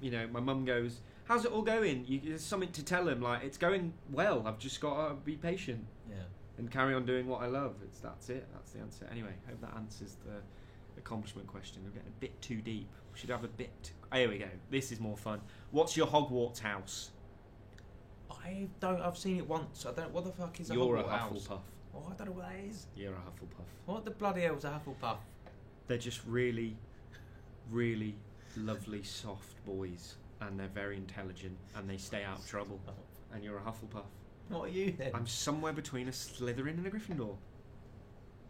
you know, my mum goes, "How's it all going?" There's something to tell them, like, it's going well. I've just got to be patient Yeah. and carry on doing what I love. That's it. That's the answer. Anyway, hope that answers the accomplishment question. We're getting a bit too deep. We should have a bit. Here we go. This is more fun. What's your Hogwarts house? I've seen it once. I don't. What the fuck is a You're a Hogwarts house? Hufflepuff. Oh, I don't know what that is. You're a Hufflepuff. What the bloody hell is a Hufflepuff? They're just really, really lovely, soft boys, and they're very intelligent, and they stay out of trouble. And you're a Hufflepuff. What are you then? I'm somewhere between a Slytherin and a Gryffindor.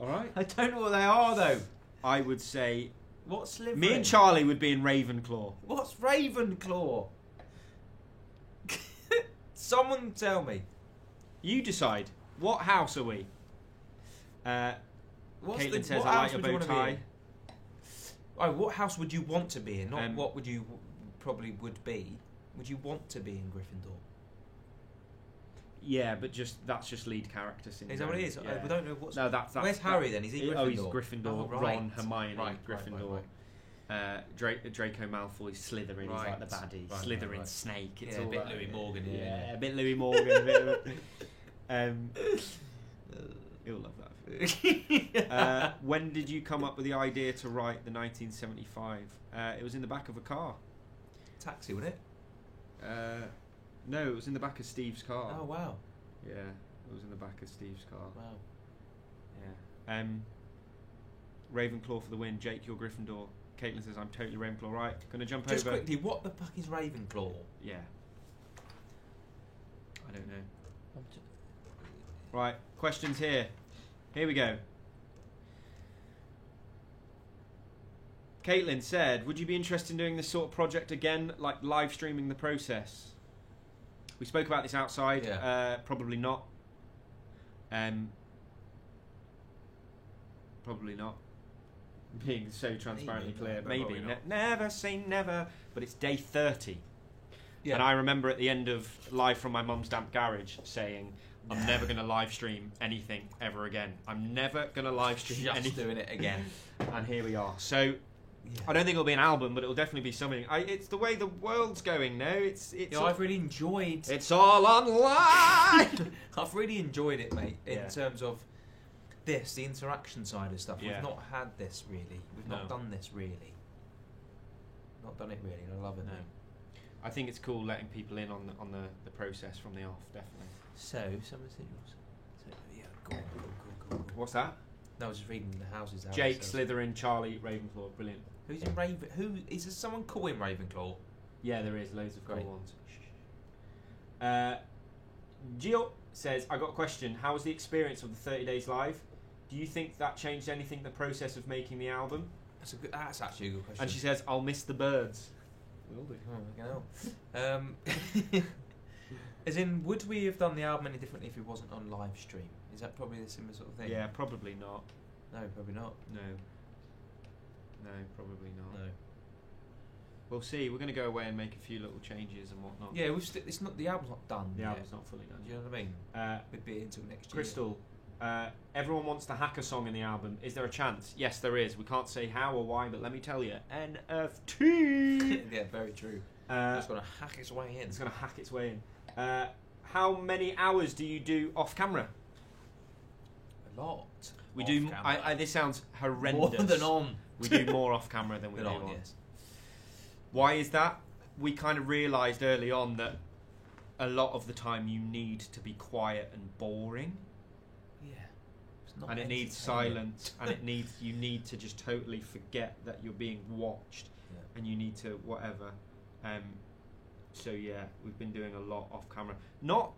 All right. I don't know what they are though. I would say What's Slytherin? me and Charlie would be in Ravenclaw. What's Ravenclaw? Someone tell me. You decide. What house are we? What's Caitlin the, says, what "I house like your would you bow wanna be tie." in? Oh, what house would you want to be in? Not Um, what would you probably would be. Would you want to be in Gryffindor? Yeah, but that's just lead character syndrome. Is that what it is? Yeah. We don't know what's. No, that's Where's Harry then? Is he Gryffindor? Oh, he's Gryffindor. Oh, right. Ron, Hermione, Right, Gryffindor. Draco Malfoy, Slytherin. He's like the baddie. Right, Slytherin, right. Snake. It's Yeah, a all bit that. Louis Morgan, Yeah, yeah. a bit Louis Morgan. A bit of, you'll love that. When did you come up with the idea to write the 1975? It was in the back of a car. Taxi, wasn't it? No, it was in the back of Steve's car. Oh wow, Yeah, it was in the back of Steve's car. wow. Yeah. Ravenclaw for the win. Jake, you're Gryffindor. Caitlin says, I'm totally Ravenclaw. Right, gonna jump Just over. quickly, what the fuck is Ravenclaw? Yeah. I don't know. Right, questions here. Here we go. Caitlin said, would you be interested in doing this sort of project again, like live streaming the process? We spoke about this outside. Yeah. Probably not. Probably not. Being so transparently Maybe, clear. but Maybe. probably not. Never say never. But it's day 30. Yeah. And I remember at the end of Live from My Mum's Damp Garage saying, I'm never going to live stream anything ever again. I'm never going to live stream Just anything. doing it again. And here we are. So I don't think it'll be an album, but it'll definitely be something. It's the way the world's going now. It's Yeah, I've really enjoyed. it's all online. I've really enjoyed it, mate. In Yeah. terms of this, the interaction side of stuff. Yeah. We've not had this really. We've not No. done this really. Not done it really. And I love it. No. mate. I think it's cool letting people in on the process from the off, definitely. So, someone said yours. So, yeah, go. What's that? No, I was just reading the houses. how it Jake, says. Slytherin, Charlie, Ravenclaw. Brilliant. Who's in Raven? Who is there? Someone cool in Ravenclaw? Yeah, there is loads of cool Great. ones. Gio says, I got a question. How was the experience of the 30 Days Live? Do you think that changed anything in the process of making the album? That's actually a good question. And she says, I'll miss the birds. Will do. Oh, fucking hell. As in, would we have done the album any differently if it wasn't on live stream? Is that probably the similar sort of thing? Yeah, probably not. No, probably not. No. No, probably not. No. We'll see. We're going to go away and make a few little changes and whatnot. Yeah, it's not. The album's not done. The yet. album's not fully done. Do you know what I mean? We'd be until next year. Crystal, everyone wants the hacker song in the album. Is there a chance? Yes, there is. We can't say how or why, but let me tell you. NFT! Yeah, very true. It's gonna hack its way in. It's going to hack its way in. How many hours do you do off camera? A lot. We Off do. camera. This sounds horrendous. More than on. We do more off camera than we Than do on, on. yes. Why is that? We kind of realised early on that a lot of the time you need to be quiet and boring, Yeah. It's not and it needs entertaining. silence, and you need to just totally forget that you're being watched, Yeah. and you need to whatever. So yeah, we've been doing a lot off camera. Not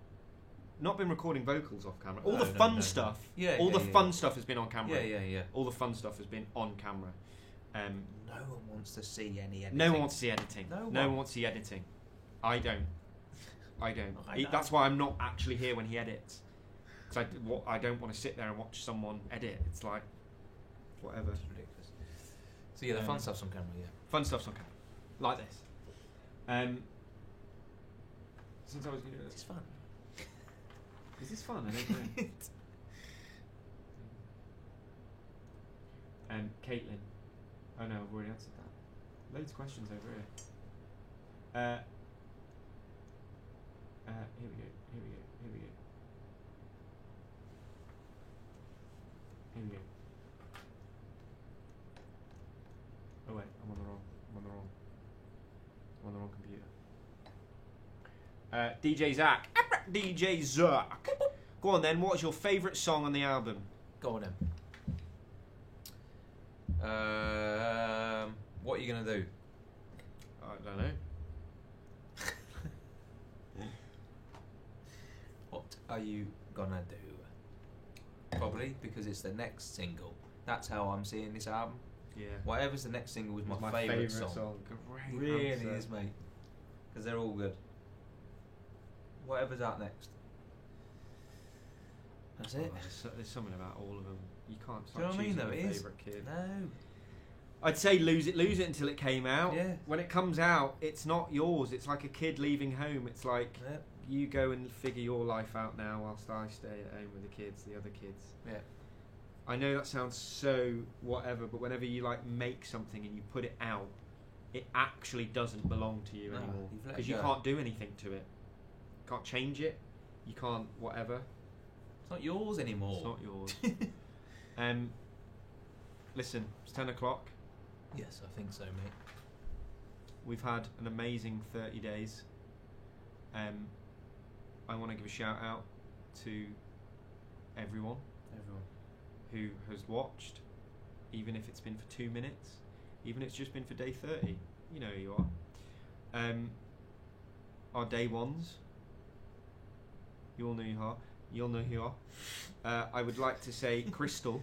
been recording vocals off camera. All No, the no, fun no. stuff. Yeah, all yeah, the yeah. fun stuff has been on camera. Yeah. All the fun stuff has been on camera. No one wants to see any editing. No one wants to see editing. No one one. wants to see editing. I don't. I know. That's why I'm not actually here when he edits. Because I don't want to sit there and watch someone edit. It's like, whatever. It's ridiculous. So yeah, the fun stuff's on camera. Yeah. Fun stuff's on camera. Like this. since I was. It's fun. Is this fun? I don't know. Caitlin. Oh no, I've already answered that. Loads of questions over here. Here we go. Oh wait, I'm on the wrong computer. DJ Zach. DJ Zach. Go on then, what's your favourite song on the album? Go on then. What are you gonna do? I don't know. What are you gonna do? Probably because it's the next single. That's how I'm seeing this album. Yeah. Whatever's the next single is my, My favourite favourite song. Great Really answer. is, mate. Because they're all good. Whatever's out next. That's it. There's something about all of them. You can't Do you know what I mean, choosing though? your It is. favourite kid. No. I'd say lose it until it came out. Yeah. When it comes out, it's not yours. It's like a kid leaving home. It's like Yep. you go and figure your life out now whilst I stay at home with the kids, the other kids. Yeah. I know that sounds so whatever, but whenever you like make something and you put it out, it actually doesn't belong to you No, anymore you've let because it you go. can't do anything to it. Can't change it. You can't whatever. It's not yours anymore. It's not yours. Listen, it's 10 o'clock. Yes, I think so, mate. We've had an amazing 30 days. I want to give a shout out to everyone who has watched, even if it's been for 2 minutes, even if it's just been for day 30. You know who you are. Our day ones. You all know who you are. You all know who you are. I would like to say Crystal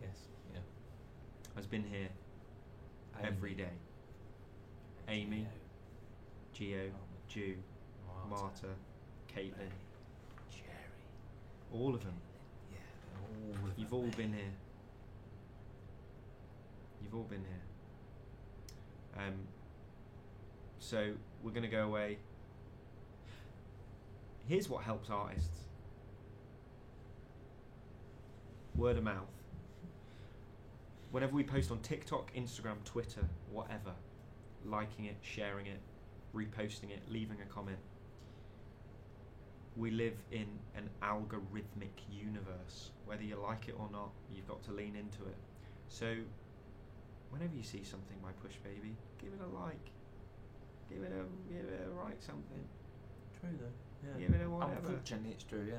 Yes. Yeah. has been here every day. Amy, Gio, Jew, Marta, Caitlin, Jerry. all of them. Yeah. All of You've them, all mate. been here. You've all been here. So we're going to go away. Here's what helps artists. Word of mouth. Whenever we post on TikTok, Instagram, Twitter, whatever, liking it, sharing it, reposting it, leaving a comment, we live in an algorithmic universe. Whether you like it or not, you've got to lean into it. So whenever you see something by Push Baby, give it a like. Give it a write something. True though. Yeah. Give it a whatever. Unfortunately, it's true. Yeah.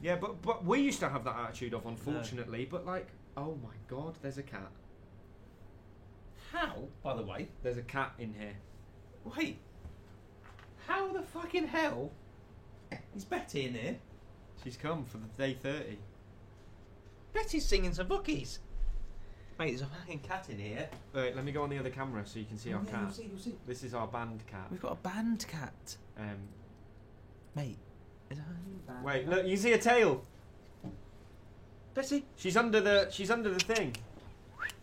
Yeah, but we used to have that attitude of unfortunately, but like, oh my god, there's a cat. How? By the way. There's a cat in here. Wait. How the fucking hell is Betty in here? She's come for the day 30. Betty's singing some bookies. Mate, there's a fucking cat in here. Wait, let me go on the other camera so you can see our Yeah, cat. You'll see. This is our band cat. We've got a band cat. Mate. Is that a band Wait, cat? look, you see a tail. Betty. She's under the thing.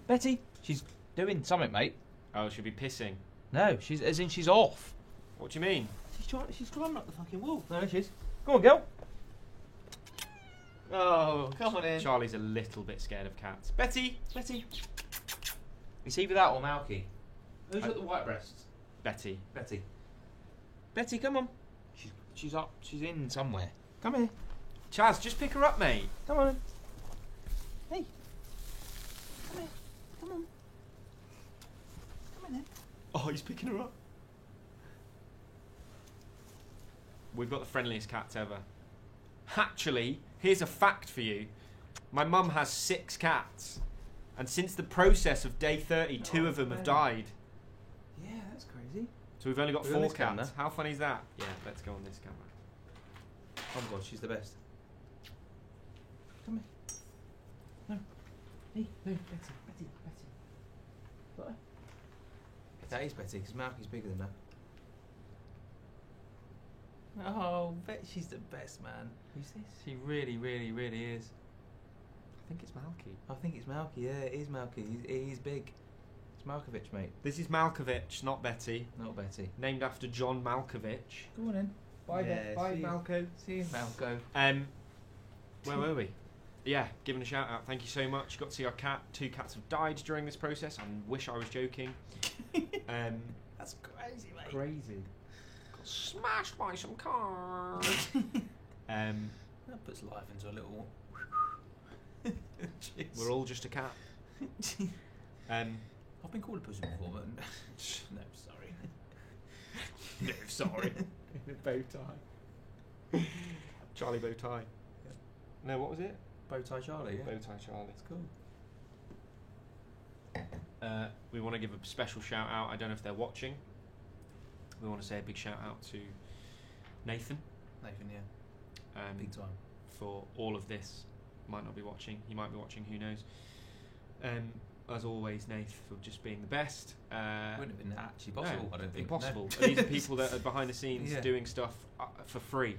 Betty. She's doing something, mate. Oh, she'll be pissing. No, she's off. What do you mean? She's climbing up the fucking wall. There she is. Go on, girl. Oh, come on in. Charlie's a little bit scared of cats. Betty. It's either that or Malky. Who's got the white breasts? Betty. Betty, come on. She's up. She's in somewhere. Come here. Chaz, just pick her up, mate. Come on. Hey. Come here. Come on. Come on then. Oh, he's picking her up. We've got the friendliest cats ever. Actually, here's a fact for you. My mum has 6 cats. And since the process of day 30, 2 of them have died. Yeah, that's crazy. So we've only got We're on 4 this camera. cats. How funny is that? Yeah, let's go on this camera. Oh my god, she's the best. Come here. No. Hey, no, Betty. Got her? That is Betty, because Malky's bigger than her. Oh, she's the best, man. Who's this? She really, really, really is. I think it's Malky. I think it's Malky, yeah, it is Malky. He's big. It's Malkovich, mate, This is Malkovich, not Betty. not Betty. Named after John Malkovich. Go on in. Bye, Yeah, bye, see you. Malco. See you, Malco. Where were we? Yeah, giving a shout out. Thank you so much. Got to see our cat. 2 cats have died during this process. I wish I was joking. That's crazy, mate. Crazy. Got smashed by some cars. That puts life into a little. Jeez. We're all just a cat. I've been called a pussy before, but no, sorry. No, sorry. In a bow tie. Charlie bow tie. No, what was it? Bowtie Charlie. Yeah. Bow tie Charlie. That's cool. We want to give a special shout out. I don't know if they're watching. We want to say a big shout out to Nathan. Nathan, yeah. Big time. For all of this. Might not be watching. He might be watching. Who knows? As always, Nath, for just being the best. Wouldn't have been actually possible. No, I don't think. impossible. No. These are people that are behind the scenes Yeah. doing stuff for free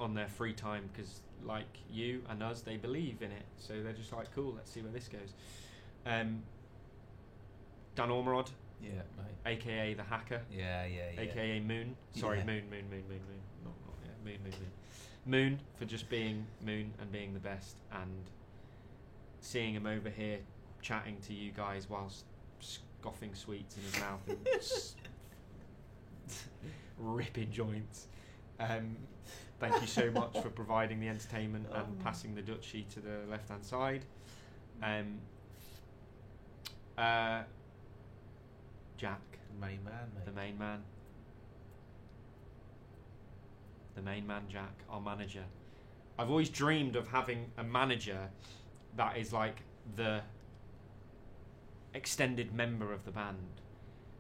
on their free time because, like you and us, they believe in it. So they're just like, cool, let's see where this goes. Dan Ormerod, Yeah, mate. aka the hacker, Yeah. aka Moon. Sorry, Yeah. Moon. Not yeah, Moon for just being Moon and being the best, and seeing him over here chatting to you guys whilst scoffing sweets in his mouth and ripping joints. Thank you so much for providing the entertainment and passing the duchy to the left-hand side. Jack, Main man, mate. the main man. The main man, Jack, our manager. I've always dreamed of having a manager that is like the extended member of the band.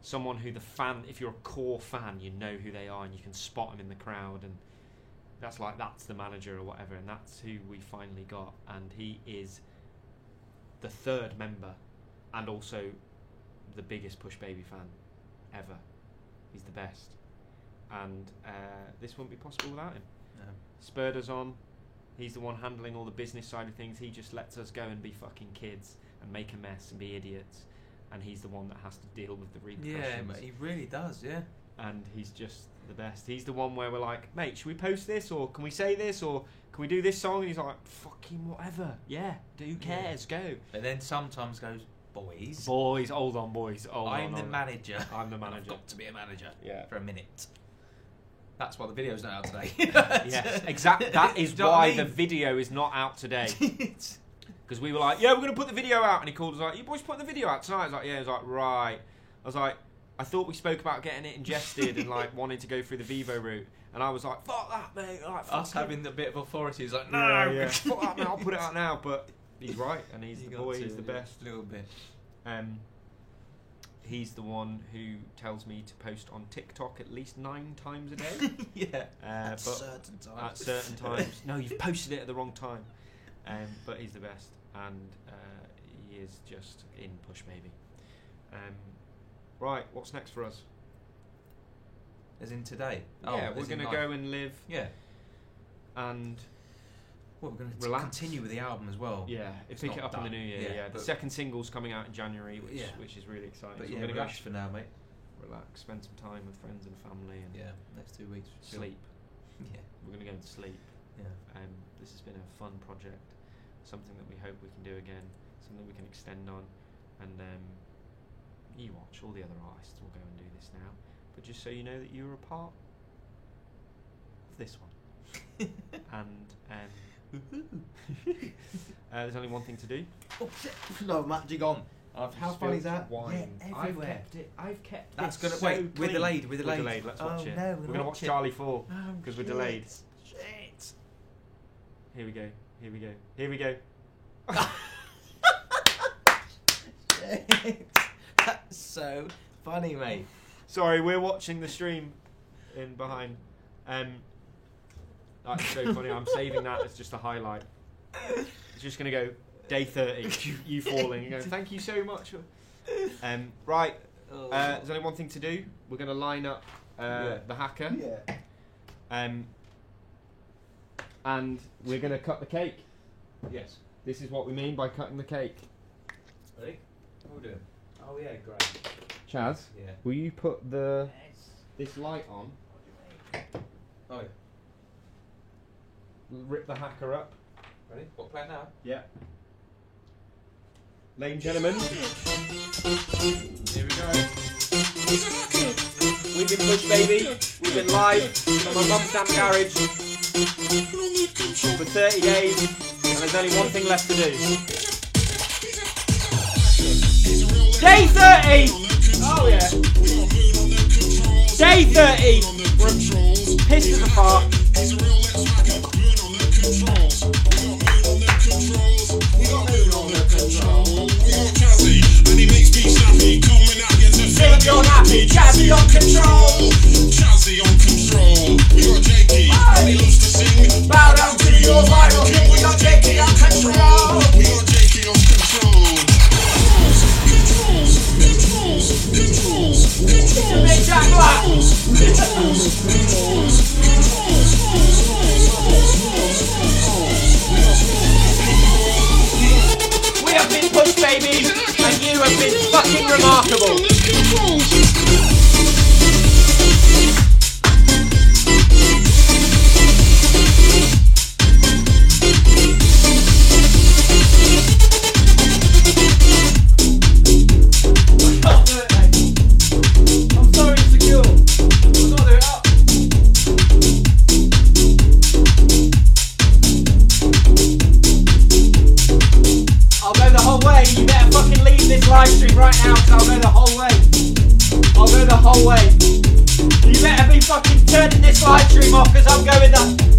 Someone who the fan, if you're a core fan, you know who they are and you can spot them in the crowd, and that's the manager or whatever, and that's who we finally got. And he is the 3rd member and also the biggest Push Baby fan ever. He's the best. And this wouldn't be possible without him. No. Spurred us on. He's the one handling all the business side of things. He just lets us go and be fucking kids and make a mess and be idiots. And he's the one that has to deal with the repercussions. Yeah, mate, he really does, yeah. And he's just the best. He's the one where we're like, mate, should we post this? Or can we say this? Or can we do this song? And he's like, fucking whatever. Yeah, who cares? Go. But then sometimes goes, boys. Boys, hold on, boys. Hold I'm on, the hold on. manager. I'm the I've manager. got to be a manager Yeah. for a minute. That's why the video's not out today. Yes, exactly. That is Do you know what I why the mean? video is not out today. Because we were like, yeah, we're going to put the video out. And he called us like, you boys putting the video out tonight? I was like, yeah. He was like, right. I was like, I thought we spoke about getting it ingested and like wanting to go through the Vivo route. And I was like, fuck that, mate. Like, fuck Us you. having a bit of authority is like, no. Yeah. Fuck that, mate. I'll put it out now. But he's right. And he's You the got boy. to, He's the yeah, best. A little bit. He's the one who tells me to post on TikTok at least 9 times a day. Yeah. But At certain times. at certain times. No, you've posted it at the wrong time. But he's the best, and he is just in Push Baby. Right, what's next for us? As in today. Yeah, as we're in going to life. go and live, Yeah. and Well, we're going to Relax. continue with the album as well. yeah, It's pick not it up in the done. new year. Yeah, Yeah, the but- second single's coming out in January, Yeah. which is really exciting. But so yeah, we're going to relax for now, mate. relax, spend some time with friends and family, and Yeah, next 2 weeks. sleep. Yeah. We're going to go and sleep. Yeah. This has been a fun project, something that we hope we can do again, something we can extend on, and you watch, all the other artists will go and do this now, but just so you know that you're a part of this one. And there's only one thing to do. Oh shit! No, I'm actually gone. How funny is that? Wine. Yeah, I've everywhere. kept it. I've kept That's this gonna so wait. We're clean. delayed. We're delayed. Delayed. Let's watch it. No, We're gonna watch it. Charlie 4 Oh, because we're shit. delayed. Shit. Here we go. Here we go. Here we go. Shit. That's so funny, mate. Sorry, we're watching the stream in behind. That's so funny. I'm saving that as just a highlight. It's just gonna go day 30. You falling and going, thank you so much. Right. There's only one thing to do. We're gonna line up the hacker. Yeah. And we're gonna cut the cake. Yes. This is what we mean by cutting the cake. Ready? What are we doing? Oh yeah, great. Chaz, Yeah. will you put this light on? Oh yeah. Rip the hacker up. Ready? What, play it now? Yeah. Ladies and gentlemen, Here we go. we've been pushed, baby. We've been live from my mum's damn garage for 30 days, and there's only one thing left to do. Day 30! Oh yeah. Day 30! We're pissed as a fart. If you're happy, Jazzy on control. Jazzy on control. We got Jakey, and he loves to sing. Bow down to your vital king. We got Jakey on control. We got Jakey on control. Controls. Big Jack Black. We have been pushed, baby, and you have been fucking remarkable. I'm so insecure. I've got to do it up. I'll go the whole way. You better fucking leave this live stream right now, because I'll go the whole way. I'll go the whole way. You better be fucking turning this live stream off, because I'm going the